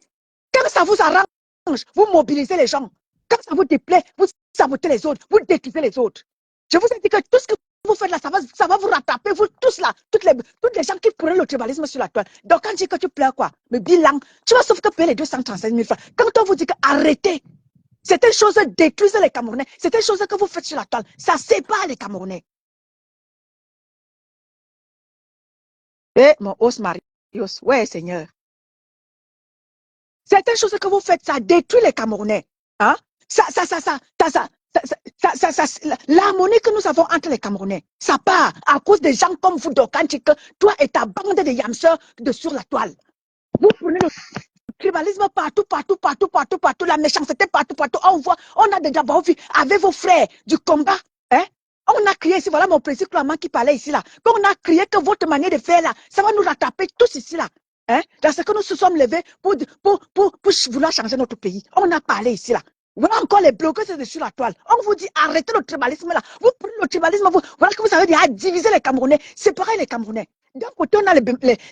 Quand ça vous arrange, vous mobilisez les gens. Quand ça vous déplaît, vous sabotez les autres, vous détruisez les autres. Je vous ai dit que tout ce que vous faites là, ça va vous rattraper, vous tous là, toutes les gens qui prennent le tribalisme sur la toile. Donc quand tu dis que tu pleures quoi, le bilan, tu vas sauf que payer les 235 000 francs. Quand on vous dit que arrêtez, c'est une chose détruise les Camerounais, c'est une chose que vous faites sur la toile, ça sépare les Camerounais. Eh, mon os Marius, ouais Seigneur. C'est une chose que vous faites, ça détruit les Camerounais. Hein? L'harmonie que nous avons entre les Camerounais, ça part à cause des gens comme vous, Dokanchik, toi et ta bande de yamseurs sur la toile. Vous prenez le tribalisme partout, la méchanceté partout. On a déjà vu avec vos frères du combat. Hein? On a crié ici, voilà mon président Clamant qui parlait ici là. Quand on a crié que votre manière de faire là, ça va nous rattraper tous ici là. Hein? Dans ce que nous nous sommes levés pour vouloir changer notre pays. On a parlé ici là. Voilà encore les bloqueurs, c'est sur la toile. On vous dit, arrêtez le tribalisme là. Vous prenez le tribalisme, voilà que vous avez dit, à diviser les Camerounais. Séparer les Camerounais. D'un côté, on a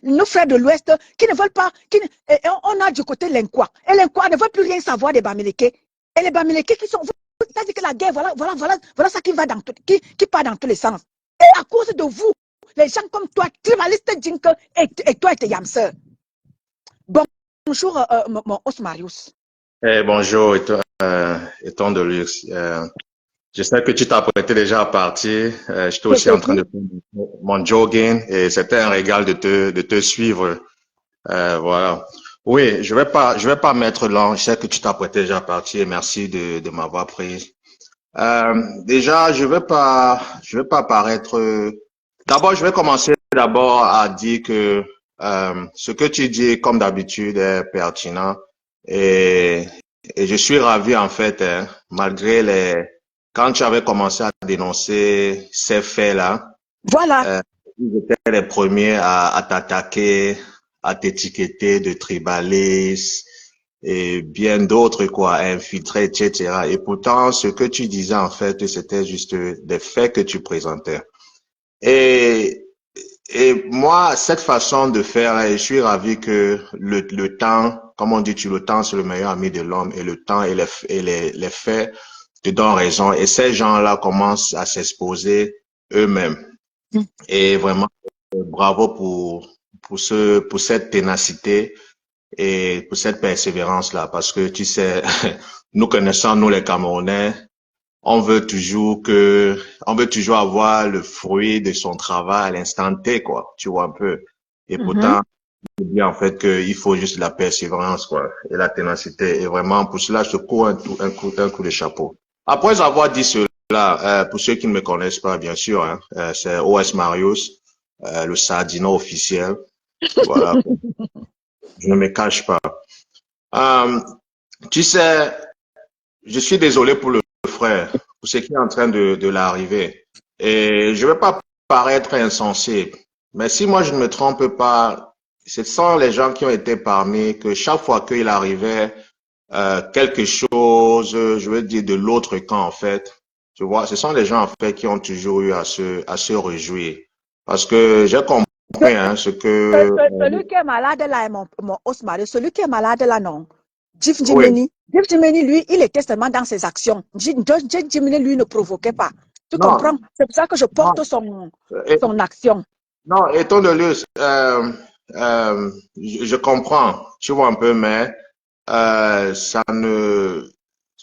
nos frères de l'Ouest qui ne veulent pas, et on a du côté l'Inquois. Et l'Inquois ne veut plus rien savoir des Bamileke. Et les Bamileke qui sont, c'est-à-dire que la guerre, voilà ça qui va qui part dans tous les sens. Et à cause de vous, les gens comme toi, tribalistes Djinke, et toi et tes Yamseurs. Bonjour, mon Osmarius. Bonjour, et ton de luxe. Je sais que tu t'apprêtais déjà à partir. J'étais aussi en train de faire mon jogging et c'était un régal de te suivre. Voilà. Oui, je vais pas mettre long. Je sais que tu t'apprêtais déjà à partir. Merci de m'avoir prise. Déjà, je vais pas paraître. D'abord, je vais commencer d'abord à dire que ce que tu dis, comme d'habitude, est pertinent. Et je suis ravi, en fait, hein, quand tu avais commencé à dénoncer ces faits-là, voilà. ils étaient les premiers à t'attaquer, à t'étiqueter de tribaliste et bien d'autres, quoi, infiltrés, etc. Et pourtant, ce que tu disais, en fait, c'était juste des faits que tu présentais. Et moi, cette façon de faire, je suis ravi que le temps, comme on dit, le temps, c'est le meilleur ami de l'homme, et le temps et les faits te donnent raison. Et ces gens-là commencent à s'exposer eux-mêmes. Et vraiment, bravo pour cette ténacité et pour cette persévérance-là, parce que tu sais, nous connaissons, nous les Camerounais, on veut toujours avoir le fruit de son travail à l'instant T, quoi. Tu vois un peu. Et pourtant, je dis en fait qu'il faut juste la persévérance, quoi, et la ténacité. Et vraiment, pour cela, je te cours un coup de chapeau. Après avoir dit cela, pour ceux qui ne me connaissent pas, bien sûr, hein, c'est OS Marius, le Sardino officiel. Voilà. Je ne me cache pas. Tu sais, je suis désolé pour le frère, pour ce qui est en train de l'arriver. Et je ne vais pas paraître insensé, mais si moi je ne me trompe pas, ce sont les gens qui ont été parmi que chaque fois qu'il arrivait quelque chose, je veux dire de l'autre camp en fait, tu vois, ce sont les gens en fait qui ont toujours eu à se réjouir. Parce que j'ai compris hein, ce que... Celui qui est malade là, mon Osmar, celui qui est malade là, non. Jif Oui. Jimeni, lui, il était seulement dans ses actions. Jif Jimeni, lui, ne provoquait pas. Tu Non. comprends? C'est pour ça que je porte son action. Non, étant donné, je comprends, tu vois un peu, mais ça ne,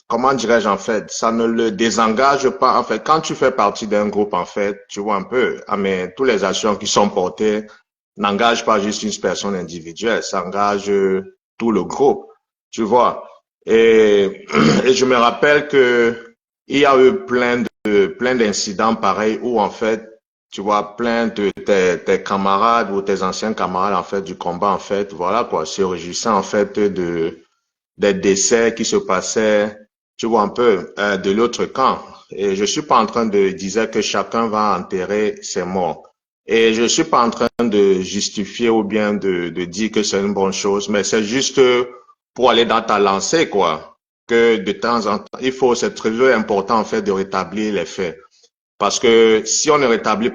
comment dirais-je en fait, ça ne le désengage pas. En fait, quand tu fais partie d'un groupe, en fait, tu vois un peu, ah, mais toutes les actions qui sont portées n'engagent pas juste une personne individuelle, ça engage tout le groupe, tu vois. Et, et je me rappelle que il y a eu plein d'incidents pareils où en fait, tu vois, plein de tes camarades ou tes anciens camarades, en fait, du combat, en fait, voilà, quoi, se réjouissant, en fait, des décès qui se passaient, tu vois, un peu, de l'autre camp. Et je suis pas en train de dire que chacun va enterrer ses morts. Et je suis pas en train de justifier ou bien de dire que c'est une bonne chose, mais c'est juste pour aller dans ta lancée, quoi. Que de temps en temps, c'est très important, en fait, de rétablir les faits. Parce que si on ne rétablit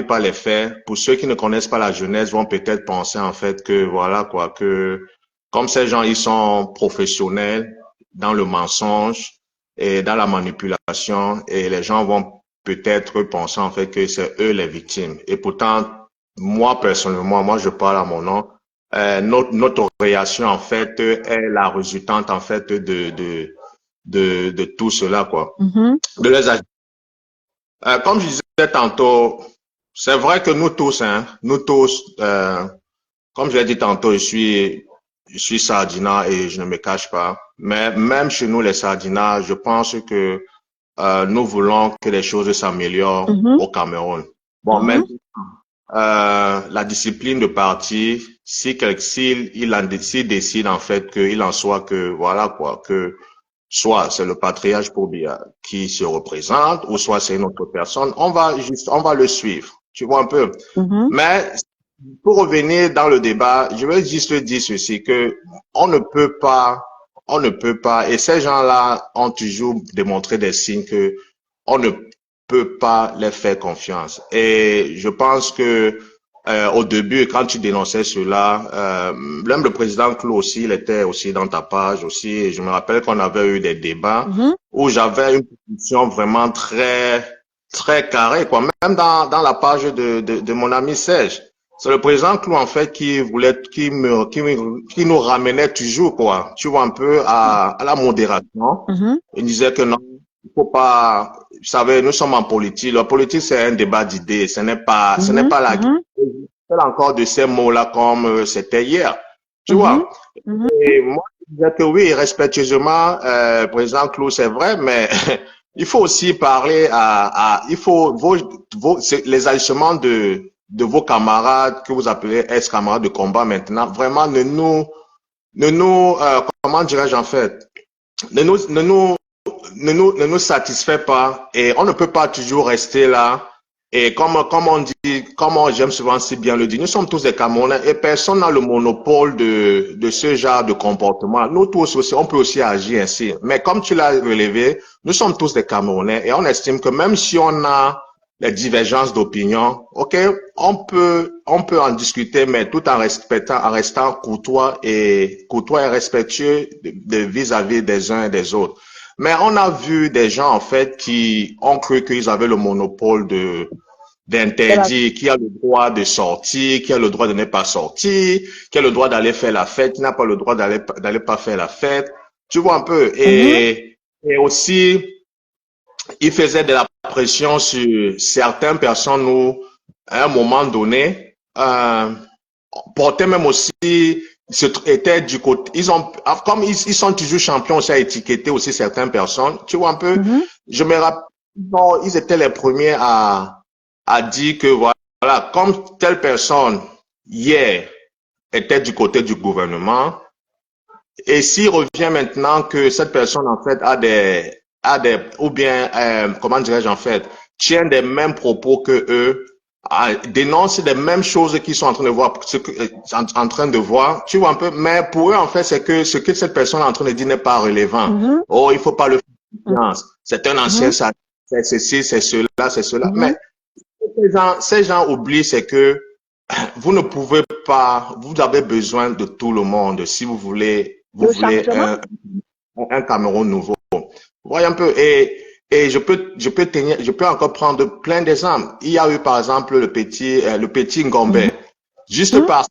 pas les faits, pour ceux qui ne connaissent pas la jeunesse vont peut-être penser en fait que voilà quoi, que comme ces gens ils sont professionnels dans le mensonge et dans la manipulation et les gens vont peut-être penser en fait que c'est eux les victimes. Et pourtant, moi personnellement, moi je parle à mon nom, notre réaction en fait est la résultante en fait de tout cela quoi, de les comme je disais tantôt, c'est vrai que nous tous, comme je l'ai dit tantôt, je suis sardinat et je ne me cache pas. Mais même chez nous, les sardinats, je pense que nous voulons que les choses s'améliorent au Cameroun. Bon, maintenant, la discipline de parti, s'il décide en fait qu'il en soit que, voilà quoi, que soit c'est le patriarche Pobia qui se représente, ou soit c'est une autre personne, on va le suivre. Tu vois un peu. Mais pour revenir dans le débat, je vais juste dire ceci, que on ne peut pas on ne peut pas, et ces gens-là ont toujours démontré des signes que on ne peut pas leur faire confiance. Et je pense que au début, quand tu dénonçais cela, même le président Clou aussi, il était aussi dans ta page aussi. Et je me rappelle qu'on avait eu des débats où j'avais une position vraiment très carrée, quoi. Même dans la page de mon ami Serge. C'est le président Clou, en fait, qui nous ramenait toujours, quoi. Tu vois, un peu à la modération. Il disait que non, il faut pas, vous savez, nous sommes en politique. La politique, c'est un débat d'idées. Ce n'est pas la guerre. Encore de ces mots-là comme c'était hier. Tu vois? Et moi, je disais que oui, respectueusement, président Clou, c'est vrai, mais il faut aussi parler il faut les agissements de vos camarades que vous appelez ex-camarades de combat maintenant, vraiment comment dirais-je en fait, ne nous satisfait pas et on ne peut pas toujours rester là. Et comme on dit, comme j'aime souvent si bien le dire, nous sommes tous des Camerounais et personne n'a le monopole de ce genre de comportement. Nous tous aussi, on peut aussi agir ainsi. Mais comme tu l'as relevé, nous sommes tous des Camerounais et on estime que même si on a des divergences d'opinion, ok, on peut en discuter, mais tout en restant courtois et respectueux vis-à-vis des uns et des autres. Mais on a vu des gens, en fait, qui ont cru qu'ils avaient le monopole d'interdire, qui a le droit de sortir, qui a le droit de ne pas sortir, qui a le droit d'aller faire la fête, qui n'a pas le droit d'aller pas faire la fête. Tu vois un peu. Et aussi, il faisait de la pression sur certaines personnes où, à un moment donné, portaient même aussi étaient du côté, comme ils sont toujours champions aussi à étiqueter aussi certaines personnes, tu vois un peu, je me rappelle, ils étaient les premiers à dire que voilà, comme telle personne hier était du côté du gouvernement, et s'il revient maintenant que cette personne en fait ou bien, comment dirais-je en fait, tient des mêmes propos que eux, dénonce les mêmes choses qu'ils sont en train de voir, en train de voir, tu vois un peu, mais pour eux, en fait, c'est que ce que cette personne est en train de dire n'est pas relevant. Oh, il faut pas le faire confiance. C'est un ancien, c'est ceci, c'est cela, c'est cela. Mais ces gens oublient, c'est que vous ne pouvez pas, vous avez besoin de tout le monde si vous voulez un Cameroun nouveau. Voyez un peu, et je peux encore prendre plein d'exemples. Il y a eu, par exemple, le petit Ngombe. Juste parce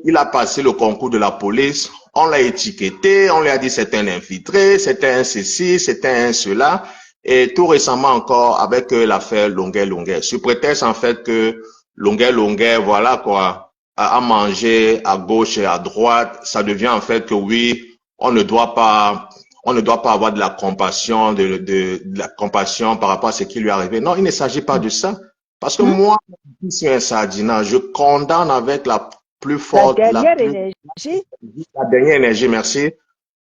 qu'il a passé le concours de la police, on l'a étiqueté, on lui a dit c'était un infiltré, c'était un ceci, c'était un cela. Et tout récemment encore avec l'affaire Longuet, sous prétexte en fait que Longuet, voilà quoi, a mangé à gauche et à droite, ça devient en fait que oui, on ne doit pas avoir de la compassion, de la compassion par rapport à ce qui lui est arrivé. Non, il ne s'agit pas de ça. Parce que moi, si c'est un sardinat, je condamne avec la plus forte, la dernière énergie, merci,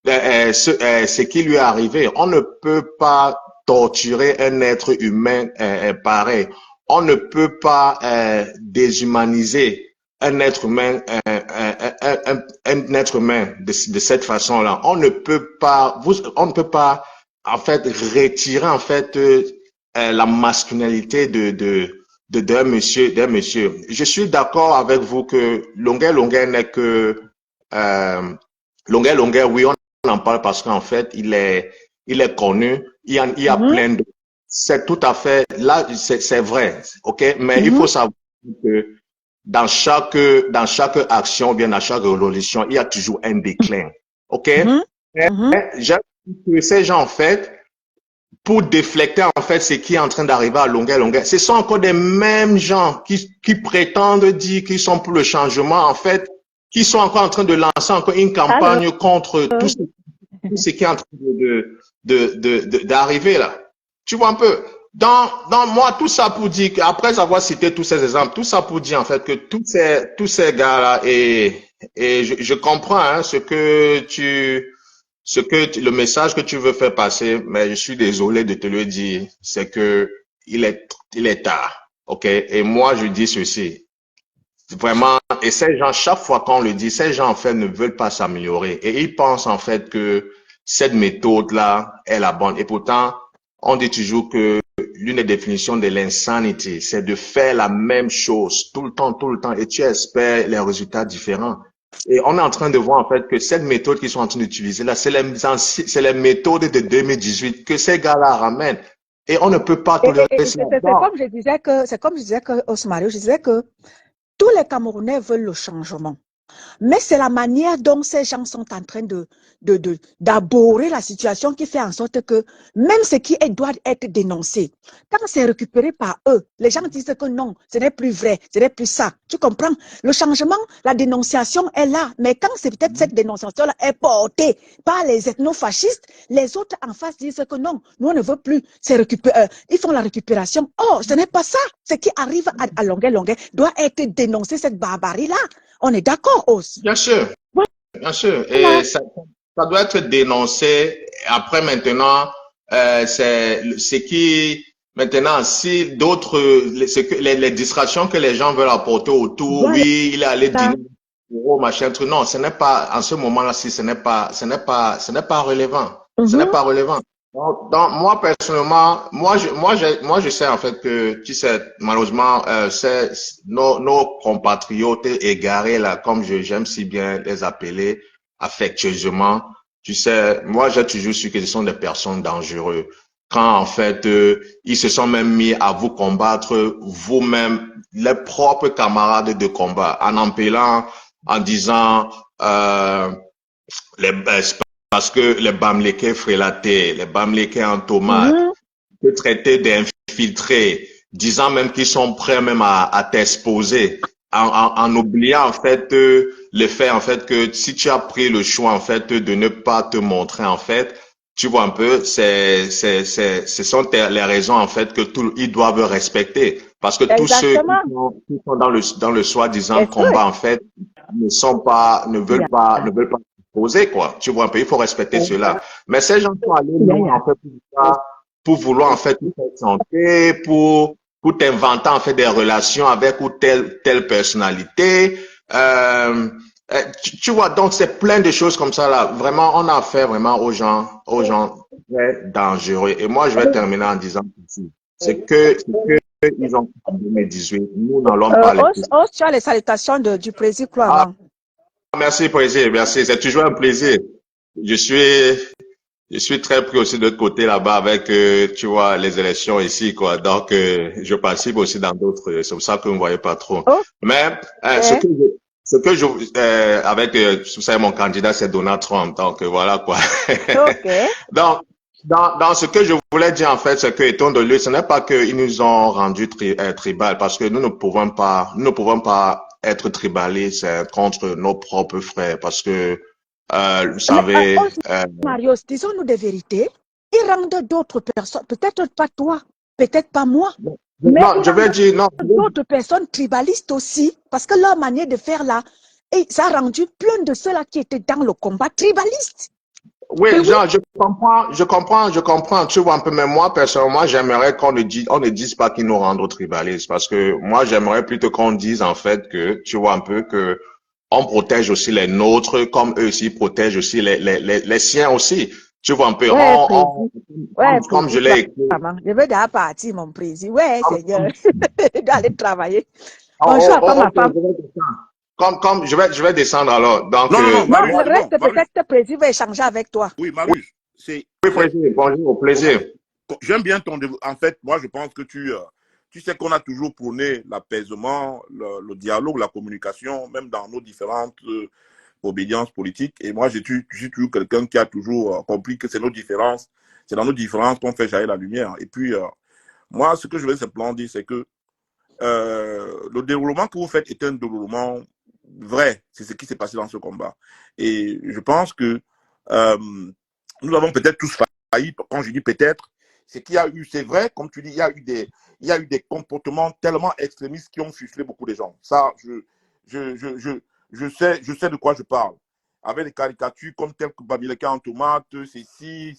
ce qui lui est arrivé. On ne peut pas torturer un être humain pareil. On ne peut pas déshumaniser un être humain, un être humain de cette façon-là. On ne peut pas, en fait, retirer, en fait, la masculinité d'un monsieur. Je suis d'accord avec vous que Longuet n'est que, Longuet, oui, on en parle parce qu'en fait, il est connu. Il y a plein de, c'est tout à fait, là, c'est vrai, ok? Mais il faut savoir que dans chaque action, bien dans chaque révolution, il y a toujours un déclin. OK? J'aime que ces gens, en fait, pour déflecter, en fait, ce qui est en train d'arriver à Longuet, ce sont encore des mêmes gens qui prétendent dire qu'ils sont pour le changement, en fait, qui sont encore en train de lancer encore une campagne contre tout ce qui est en train d'arriver là. Tu vois un peu? Dans moi, tout ça pour dire qu'après avoir cité tous ces exemples, tout ça pour dire en fait que tous ces gars-là, et je comprends hein, le message que tu veux faire passer, mais je suis désolé de te le dire, c'est que il est tard, ok? Et moi, je dis ceci, vraiment, et ces gens, chaque fois qu'on le dit, ces gens en fait ne veulent pas s'améliorer et ils pensent en fait que cette méthode-là est la bonne. Et pourtant, on dit toujours que l'une des définitions de l'insanité, c'est de faire la même chose tout le temps, et tu espères les résultats différents. Et on est en train de voir en fait que cette méthode qu'ils sont en train d'utiliser là, c'est les méthodes de 2018 que ces gars-là ramènent. Et on ne peut pas tolérer ça. C'est comme je disais que Osmario, je disais que tous les Camerounais veulent le changement. Mais c'est la manière dont ces gens sont en train d'aborder la situation qui fait en sorte que même ce qui doit être dénoncé, quand c'est récupéré par eux, les gens disent que non, ce n'est plus vrai, ce n'est plus ça. Tu comprends? Le changement, la dénonciation est là. Mais quand c'est peut-être cette dénonciation-là est portée par les ethnofascistes, les autres en face disent que non, nous on ne veut plus. Ils font la récupération. Oh, ce n'est pas ça. Ce qui arrive à longueur doit être dénoncé, cette barbarie-là. On est d'accord, Os? Bien sûr, Ouais. bien sûr. Et ça doit être dénoncé. Après, maintenant, c'est ce qui, maintenant, si d'autres, les distractions que les gens veulent apporter autour, Voilà. oui, il est allé dîner, machin, truc. Non, ce n'est pas, en ce moment-là-ci, ce n'est pas relevant. Ce n'est pas relevant. Donc, moi, personnellement, moi, je sais en fait que, tu sais, malheureusement, c'est nos compatriotes égarés, là, comme j'aime si bien les appeler affectueusement, tu sais, moi, j'ai toujours su que ce sont des personnes dangereuses. Quand, en fait, ils se sont même mis à vous combattre vous-même, les propres camarades de combat, en empilant, en disant, parce que les Bamileke frélatés, les Bamileke en tomates, que traiter d'infiltrés, disant même qu'ils sont prêts même à t'exposer, en oubliant en fait le fait en fait que si tu as pris le choix en fait de ne pas te montrer en fait, tu vois un peu, ce sont les raisons en fait que ils doivent respecter, parce que tous ceux qui sont dans le soi-disant combat en fait ne veulent pas poser quoi. Tu vois un peu, il faut respecter cela. Mais ces gens sont allés loin en fait pour vouloir en fait te santé, pour t'inventer en fait des relations avec ou telle personnalité. Tu vois, donc c'est plein de choses comme ça là. Vraiment, on a affaire vraiment aux gens très dangereux. Et moi, je vais terminer en disant ceci. C'est que ils ont fait en 2018. Nous n'allons pas les pousser. Tu as les salutations du président Ah, Cloamant. merci, président. Merci. C'est toujours un plaisir. Je suis très pris aussi de l'autre côté là-bas avec, tu vois, les élections ici, quoi. Donc, je participe aussi dans d'autres. C'est pour ça que vous ne voyez pas trop. Mais avec, vous savez, mon candidat, c'est Donald Trump. Donc, voilà, quoi. Donc, dans ce que je voulais dire, en fait, c'est que, étant donné, ce n'est pas qu'ils nous ont rendu tribal, parce que nous ne pouvons pas être tribalistes contre nos propres frères, parce que, vous savez, Mario, disons-nous des vérités. Ils rendent d'autres personnes, peut-être pas toi, peut-être pas moi, mais non, je vais dire non. D'autres personnes tribalistes aussi, parce que leur manière de faire là, et ça a rendu plein de ceux-là qui étaient dans le combat tribalistes. Oui, Jean, je comprends, tu vois un peu, mais moi, personnellement, j'aimerais qu'on ne dise pas qu'ils nous rendent tribalistes, parce que moi, j'aimerais plutôt qu'on dise, en fait, que, tu vois un peu, que on protège aussi les nôtres, comme eux aussi protègent aussi les siens aussi. Tu vois un peu, comme je l'ai écrit. Je vais déjà partir, mon président. Ouais, Seigneur, d'aller travailler. Bonjour, ma femme. Comme je vais descendre alors. Donc, non, le reste, peut-être le président va échanger avec toi. Oui, Marius, oui, président, bonjour, au plaisir. J'aime bien ton. En fait, moi, je pense que tu sais qu'on a toujours prôné l'apaisement, le dialogue, la communication, même dans nos différentes obédiences politiques. Et moi, je suis toujours quelqu'un qui a toujours compris que c'est nos différences. C'est dans nos différences qu'on fait jaillir la lumière. Et puis, moi, ce que je veux simplement dire, c'est que le déroulement que vous faites est un déroulement vrai. C'est ce qui s'est passé dans ce combat. Et je pense que nous avons peut-être tous failli. Quand je dis peut-être, c'est qu'il y a eu, c'est vrai, comme tu dis, il y a eu des comportements tellement extrémistes qui ont fuselé beaucoup de gens. Ça, je sais de quoi je parle. Avec des caricatures comme telles que Bamileke en tomate, ceci,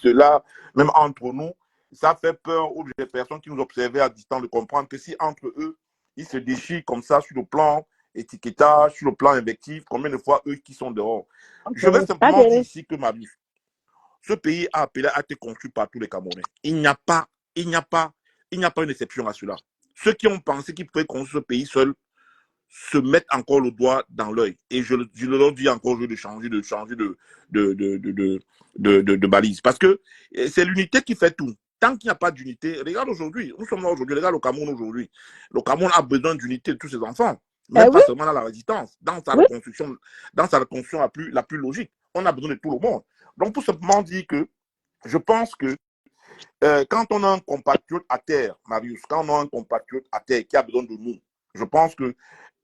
cela, même entre nous, ça fait peur aux personnes qui nous observaient à distance de comprendre que si entre eux, ils se déchirent comme ça sur le plan étiquetage, sur le plan invectif, combien de fois eux qui sont dehors. Je vais simplement dire ici que Marius, ce pays a été construit par tous les Camerounais. Il n'y a pas une exception à cela. Ceux qui ont pensé qu'ils pouvaient construire ce pays seuls se mettent encore le doigt dans l'œil. Et je leur dis encore de changer de balise. Parce que c'est l'unité qui fait tout. Tant qu'il n'y a pas d'unité, regarde aujourd'hui, nous sommes là aujourd'hui, regarde le Cameroun aujourd'hui. Le Cameroun a besoin d'unité de tous ses enfants. Même pas seulement dans la résistance, dans sa reconstruction, la plus logique. On a besoin de tout le monde. Donc, pour simplement dire que je pense que quand on a un compatriote à terre, Marius, quand on a un compatriote à terre qui a besoin de nous, je pense que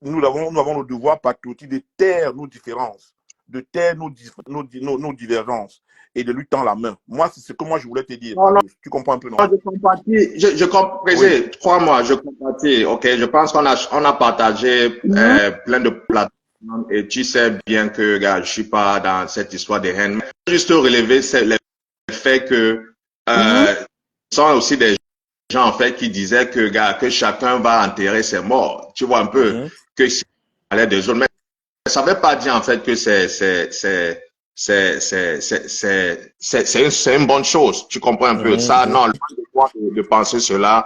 nous avons le devoir patriotique de taire nos différences, de taire nos divergences et de lui tendre la main. Moi, c'est ce que je voulais te dire. Non, Marius. Tu comprends un peu, non? Je compatis. Je comprends. Oui. Crois-moi, je compatis. Ok, je pense qu'on a partagé plein de plateformes et tu sais bien que, gars, je suis pas dans cette histoire de haine. Juste relever le fait que sont aussi des gens en fait qui disaient que, gars, que chacun va enterrer ses morts. Tu vois un peu que si on allait des autres, mais ça veut pas dire en fait que c'est une bonne chose. Tu comprends un peu ça? Non, de penser cela.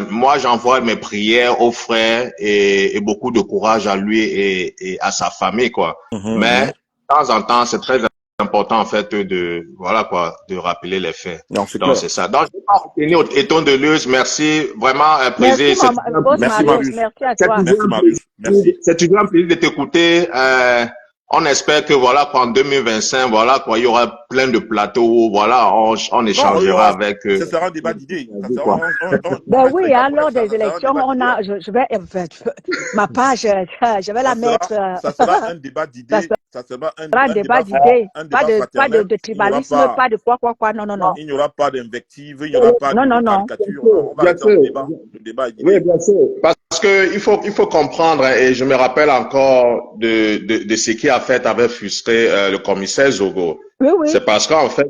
Moi, j'envoie mes prières aux frères et beaucoup de courage à lui et à sa famille, quoi. Mais de temps en temps, c'est très important en fait de rappeler les faits. Donc c'est ça. Donc je vais pas retenir autant de Luz. Merci vraiment, président. Merci Marius. Merci à toi. Merci Marius. Merci. C'est toujours un plaisir de t'écouter. On espère que qu'en 2025, il y aura plein de plateaux où on échangera avec. Ce sera un débat d'idées. Ben oui, lors des élections, je vais ma page, je vais la mettre. Ça sera un débat d'idées. Ça sera un débat d'idées. Pas de tribalisme, pas de quoi. Non. Il n'y aura pas d'invective, il n'y aura pas de caricature. On va faire le débat d'idées. Oui, bien sûr. Parce que il faut comprendre, et je me rappelle encore de ce qui avait frustré le commissaire Zogo. Oui. C'est parce qu'en fait,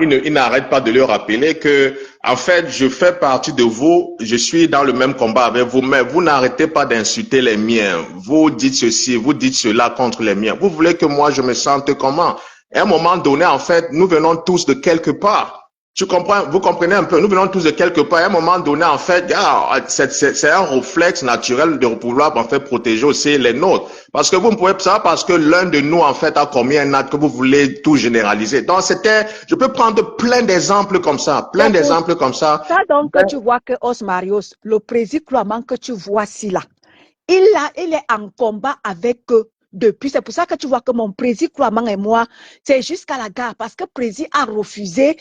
il n'arrête pas de lui rappeler que, en fait, je fais partie de vous, je suis dans le même combat avec vous, mais vous n'arrêtez pas d'insulter les miens. Vous dites ceci, vous dites cela contre les miens. Vous voulez que moi, je me sente comment? À un moment donné, en fait, nous venons tous de quelque part. Tu comprends, vous comprenez un peu, nous venons tous de quelque part. À un moment donné, en fait, c'est un réflexe naturel de pouvoir, en fait, protéger aussi les nôtres. Parce que vous ne pouvez pas, parce que l'un de nous, en fait, a commis un acte que vous voulez tout généraliser. Donc, je peux prendre plein d'exemples comme ça, Ça, donc, que tu vois que Osmarios, le président Cloamant que tu vois si là, il est en combat avec eux. Depuis, c'est pour ça que tu vois que mon président Cloamant et moi, c'est jusqu'à la gare, parce que le président a refusé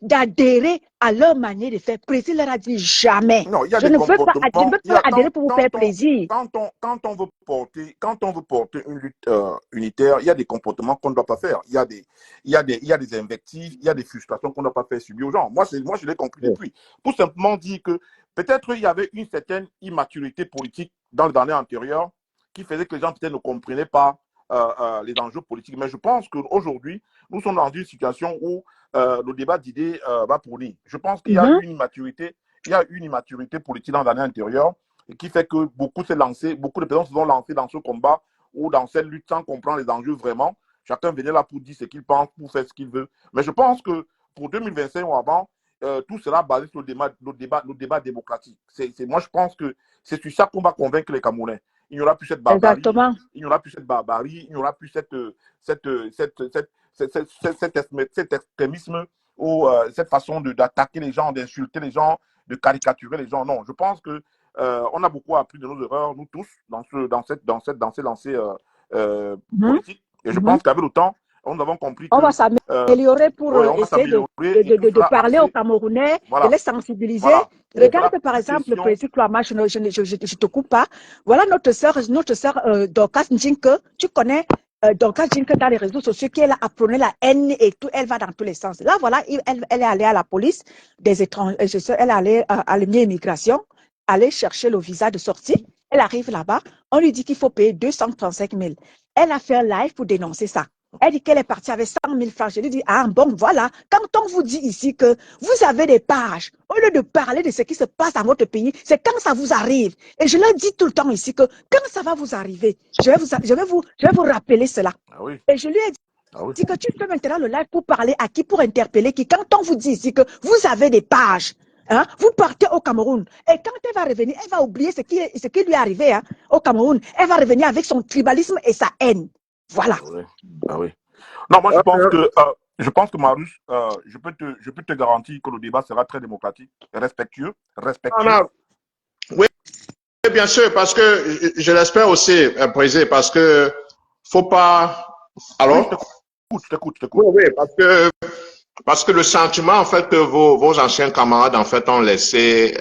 d'adhérer à leur manière de faire. Le président leur a dit jamais. Non, je ne veux pas adhérer pour vous faire plaisir. Quand on veut porter une lutte unitaire, il y a des comportements qu'on ne doit pas faire. Il y a des invectives, il y a des frustrations qu'on ne doit pas faire subir aux gens. Moi, je l'ai compris depuis. Pour simplement dire que peut-être il y avait une certaine immaturité politique dans le dernier antérieur qui faisait que les gens peut-être ne comprenaient pas les enjeux politiques. Mais je pense qu'aujourd'hui, nous sommes dans une situation où le débat d'idées va pourrir. Je pense qu'il y a une immaturité politique dans l'année antérieure qui fait que beaucoup de personnes se sont lancées dans ce combat ou dans cette lutte sans comprendre les enjeux vraiment. Chacun venait là pour dire ce qu'il pense, pour faire ce qu'il veut. Mais je pense que pour 2025 ou avant, tout sera basé sur le débat démocratique. Moi, je pense que c'est sur ça qu'on va convaincre les Camerounais. Il n'y aura plus cette barbarie. Exactement. Il n'y aura plus cette barbarie. Il n'y aura plus cet extrémisme ou cette façon d'attaquer les gens, d'insulter les gens, de caricaturer les gens. Non, je pense que on a beaucoup appris de nos erreurs, nous tous, dans ces lancées politiques. Et je pense qu'avec le temps, nous avons compris on va s'améliorer pour essayer de parler aux Camerounais, de les sensibiliser. Regarde par exemple le président Cloamant, je ne te coupe pas. Voilà notre sœur Dorcas Njinke. Tu connais Dorcas Njinke dans les réseaux sociaux qui elle a appris la haine et tout. Elle va dans tous les sens. Là, voilà, elle est allée à la police des étrangers. Elle est allée à l'immigration, aller chercher le visa de sortie. Elle arrive là-bas. On lui dit qu'il faut payer 235 000. Elle a fait un live pour dénoncer ça. Elle dit qu'elle est partie avec 100 000 francs. Je lui dis, bon, voilà. Quand on vous dit ici que vous avez des pages, au lieu de parler de ce qui se passe dans votre pays, c'est quand ça vous arrive. Et je leur dis tout le temps ici que quand ça va vous arriver, je vais vous rappeler cela. Ah oui. Et je lui ai dit, Ah oui. C'est que tu fais maintenant le live pour parler à qui, pour interpeller qui. Quand on vous dit ici que vous avez des pages, hein, vous partez au Cameroun, et quand elle va revenir, elle va oublier ce qui lui est arrivé hein, au Cameroun. Elle va revenir avec son tribalisme et sa haine. Voilà. Ah oui. Ah oui. Non, moi je pense que Marius, je peux te garantir que le débat sera très démocratique, respectueux. Non. Oui, bien sûr, parce que je l'espère aussi, Président, parce que faut pas. Alors? Oui, je t'écoute. Oui, parce que le sentiment, en fait, que vos anciens camarades, en fait, ont laissé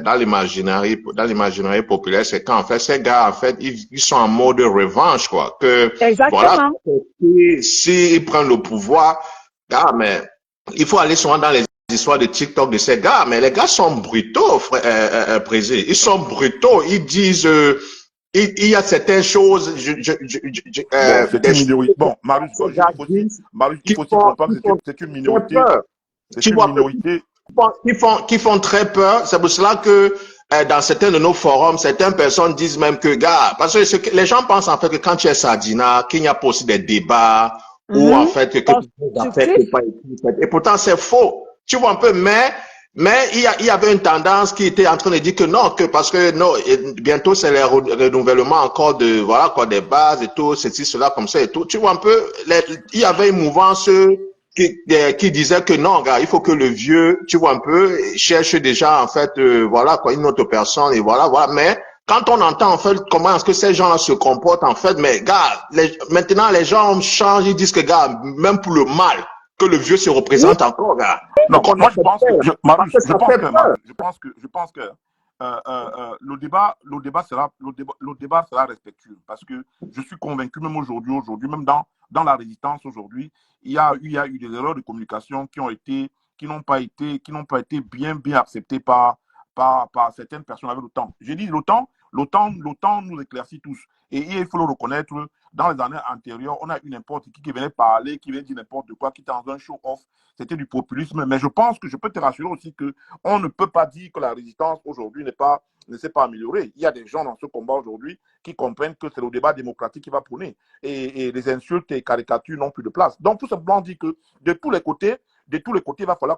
dans l'imaginaire populaire, c'est qu'en fait, ces gars, en fait, ils sont en mode revanche, quoi. Que, Exactement. voilà, s'ils prennent le pouvoir, gars, mais il faut aller souvent dans les histoires de TikTok de ces gars, mais les gars sont brutaux, Président. Ils sont brutaux. Ils disent... il y a certaines choses. Bon, c'est une minorité. Bon, Marius, il faut aussi comprendre que c'est une minorité. C'est une minorité. Qui font très peur. C'est pour cela que dans certains de nos forums, certaines personnes disent même que, gars, parce que les gens pensent en fait que quand tu es Sardina, qu'il n'y a pas aussi des débats ou en fait que et pourtant c'est faux. Tu vois un peu, mais il y avait une tendance qui était en train de dire que non, que parce que non, bientôt c'est le renouvellement encore de, voilà, quoi, des bases et tout, ceci, cela, comme ça et tout. Tu vois un peu, il y avait une mouvance qui disait que non, gars, il faut que le vieux, tu vois un peu, cherche déjà, en fait, voilà, quoi, une autre personne et voilà. Mais, quand on entend, en fait, comment est-ce que ces gens-là se comportent, en fait, mais, gars, maintenant, les gens changent, ils disent que, gars, même pour le mal, que le vieux se représente encore, gars. Non, moi je pense que le débat sera respectueux parce que je suis convaincu même aujourd'hui, même dans la résistance aujourd'hui, il y a eu des erreurs de communication qui n'ont pas été bien acceptées par certaines personnes avec le temps. J'ai dit l'OTAN nous éclaircit tous. Et il faut le reconnaître, dans les années antérieures, on a eu n'importe qui venait parler, qui venait dire n'importe quoi, qui était dans un show-off. C'était du populisme. Mais je pense que je peux te rassurer aussi qu'on ne peut pas dire que la résistance aujourd'hui ne s'est pas améliorée. Il y a des gens dans ce combat aujourd'hui qui comprennent que c'est le débat démocratique qui va prôner. Et les insultes et caricatures n'ont plus de place. Donc, tout simplement dit que de tous les côtés, il va falloir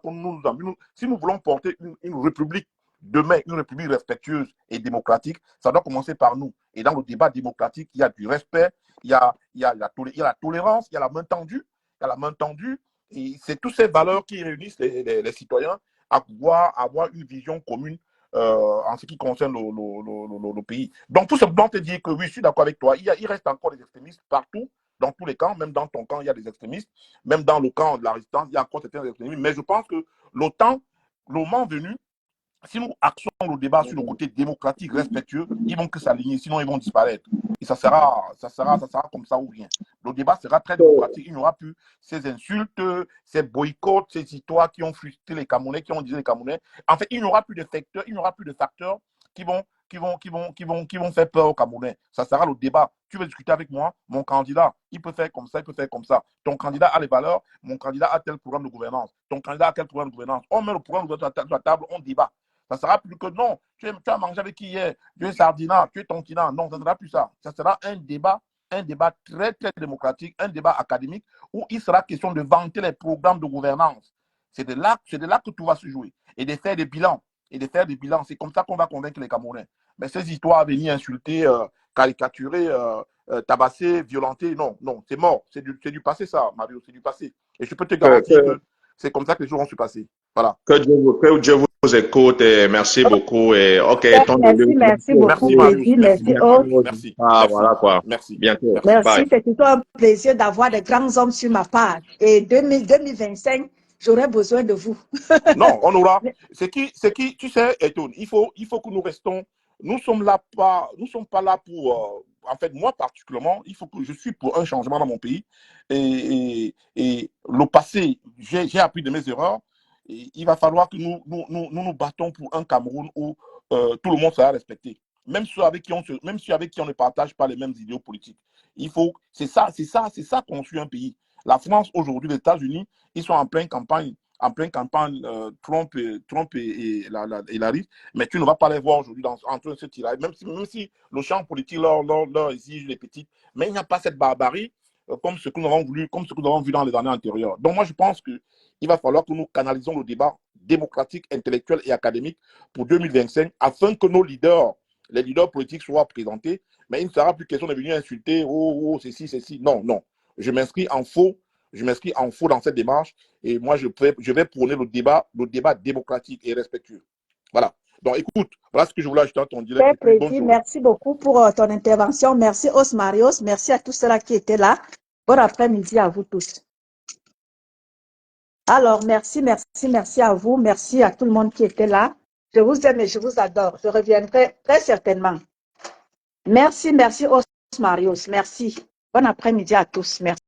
si nous voulons porter une république demain, une république respectueuse et démocratique, ça doit commencer par nous. Et dans le débat démocratique, il y a du respect, il y a la tolérance, il y a la main tendue, et c'est toutes ces valeurs qui réunissent les citoyens à pouvoir avoir une vision commune en ce qui concerne le pays. Donc, tout simplement te dire que oui, je suis d'accord avec toi, il reste encore des extrémistes partout, dans tous les camps, même dans ton camp, il y a des extrémistes, même dans le camp de la résistance, il y a encore certains extrémistes, mais je pense que le moment venu, si nous axons le débat sur le côté démocratique, respectueux, ils vont que s'aligner, sinon ils vont disparaître. Et ça sera comme ça ou rien. Le débat sera très démocratique. Il n'y aura plus ces insultes, ces boycotts, ces histoires qui ont frustré les Camerounais, qui ont dit les Camerounais. En fait, il n'y aura plus de facteurs qui vont faire peur aux Camerounais. Ça sera le débat. Tu veux discuter avec moi, mon candidat, il peut faire comme ça, il peut faire comme ça. Ton candidat a les valeurs, mon candidat a tel programme de gouvernance. Ton candidat a tel programme de gouvernance. On met le programme de gouvernance sur la table, on débat. Ça sera plus que non. Tu as mangé avec qui hier? Tu es Sardina, tu es Tontina. Non, ça ne sera plus ça. Ça sera un débat très, très démocratique, un débat académique où il sera question de vanter les programmes de gouvernance. C'est de là que tout va se jouer. Et de faire des bilans. C'est comme ça qu'on va convaincre les Camerounais. Mais ces histoires à venir insulter, caricaturer, tabasser, violenter, non, c'est mort. C'est du passé, ça, Mario, c'est du passé. Et je peux te garantir que c'est comme ça que les jours vont se passer. Voilà. Que Dieu vous écoute et merci beaucoup. Et ok, merci beaucoup. Merci. Voilà quoi. Merci. Bientôt. Merci, c'est toujours un plaisir d'avoir de grands hommes sur ma page. Et 2025, j'aurai besoin de vous. Non, on aura. C'est qui, tu sais, Etoun, il faut que nous restons. Nous sommes pas là pour. En fait, moi particulièrement, il faut que je suis pour un changement dans mon pays. Et le passé, j'ai appris de mes erreurs. Et il va falloir que nous battons pour un Cameroun où tout le monde sera respecté. Même ceux avec qui on ne partage pas les mêmes idéaux politiques. C'est ça construire un pays. La France aujourd'hui, les États-Unis, ils sont en pleine campagne Trump et Hillary, mais tu ne vas pas les voir aujourd'hui en train de se tirer. Même si le champ politique leur exige les petites, mais il n'y a pas cette barbarie. comme ce que nous avons voulu, comme ce que nous avons vu dans les années antérieures. Donc moi, je pense qu'il va falloir que nous canalisons le débat démocratique, intellectuel et académique pour 2025 afin que nos leaders, les leaders politiques soient présentés. Mais il ne sera plus question de venir insulter, oh, ceci. Non, non. Je m'inscris en faux dans cette démarche et moi, je vais prôner le débat démocratique et respectueux. Voilà. Donc, écoute, voilà ce que je voulais ajouter à ton direct. Merci beaucoup pour ton intervention. Merci, Osmarios. Merci à tous ceux-là qui étaient là. Bon après-midi à vous tous. Alors, merci à vous. Merci à tout le monde qui était là. Je vous aime et je vous adore. Je reviendrai très certainement. Merci, Osmarios. Merci. Bon après-midi à tous. Merci.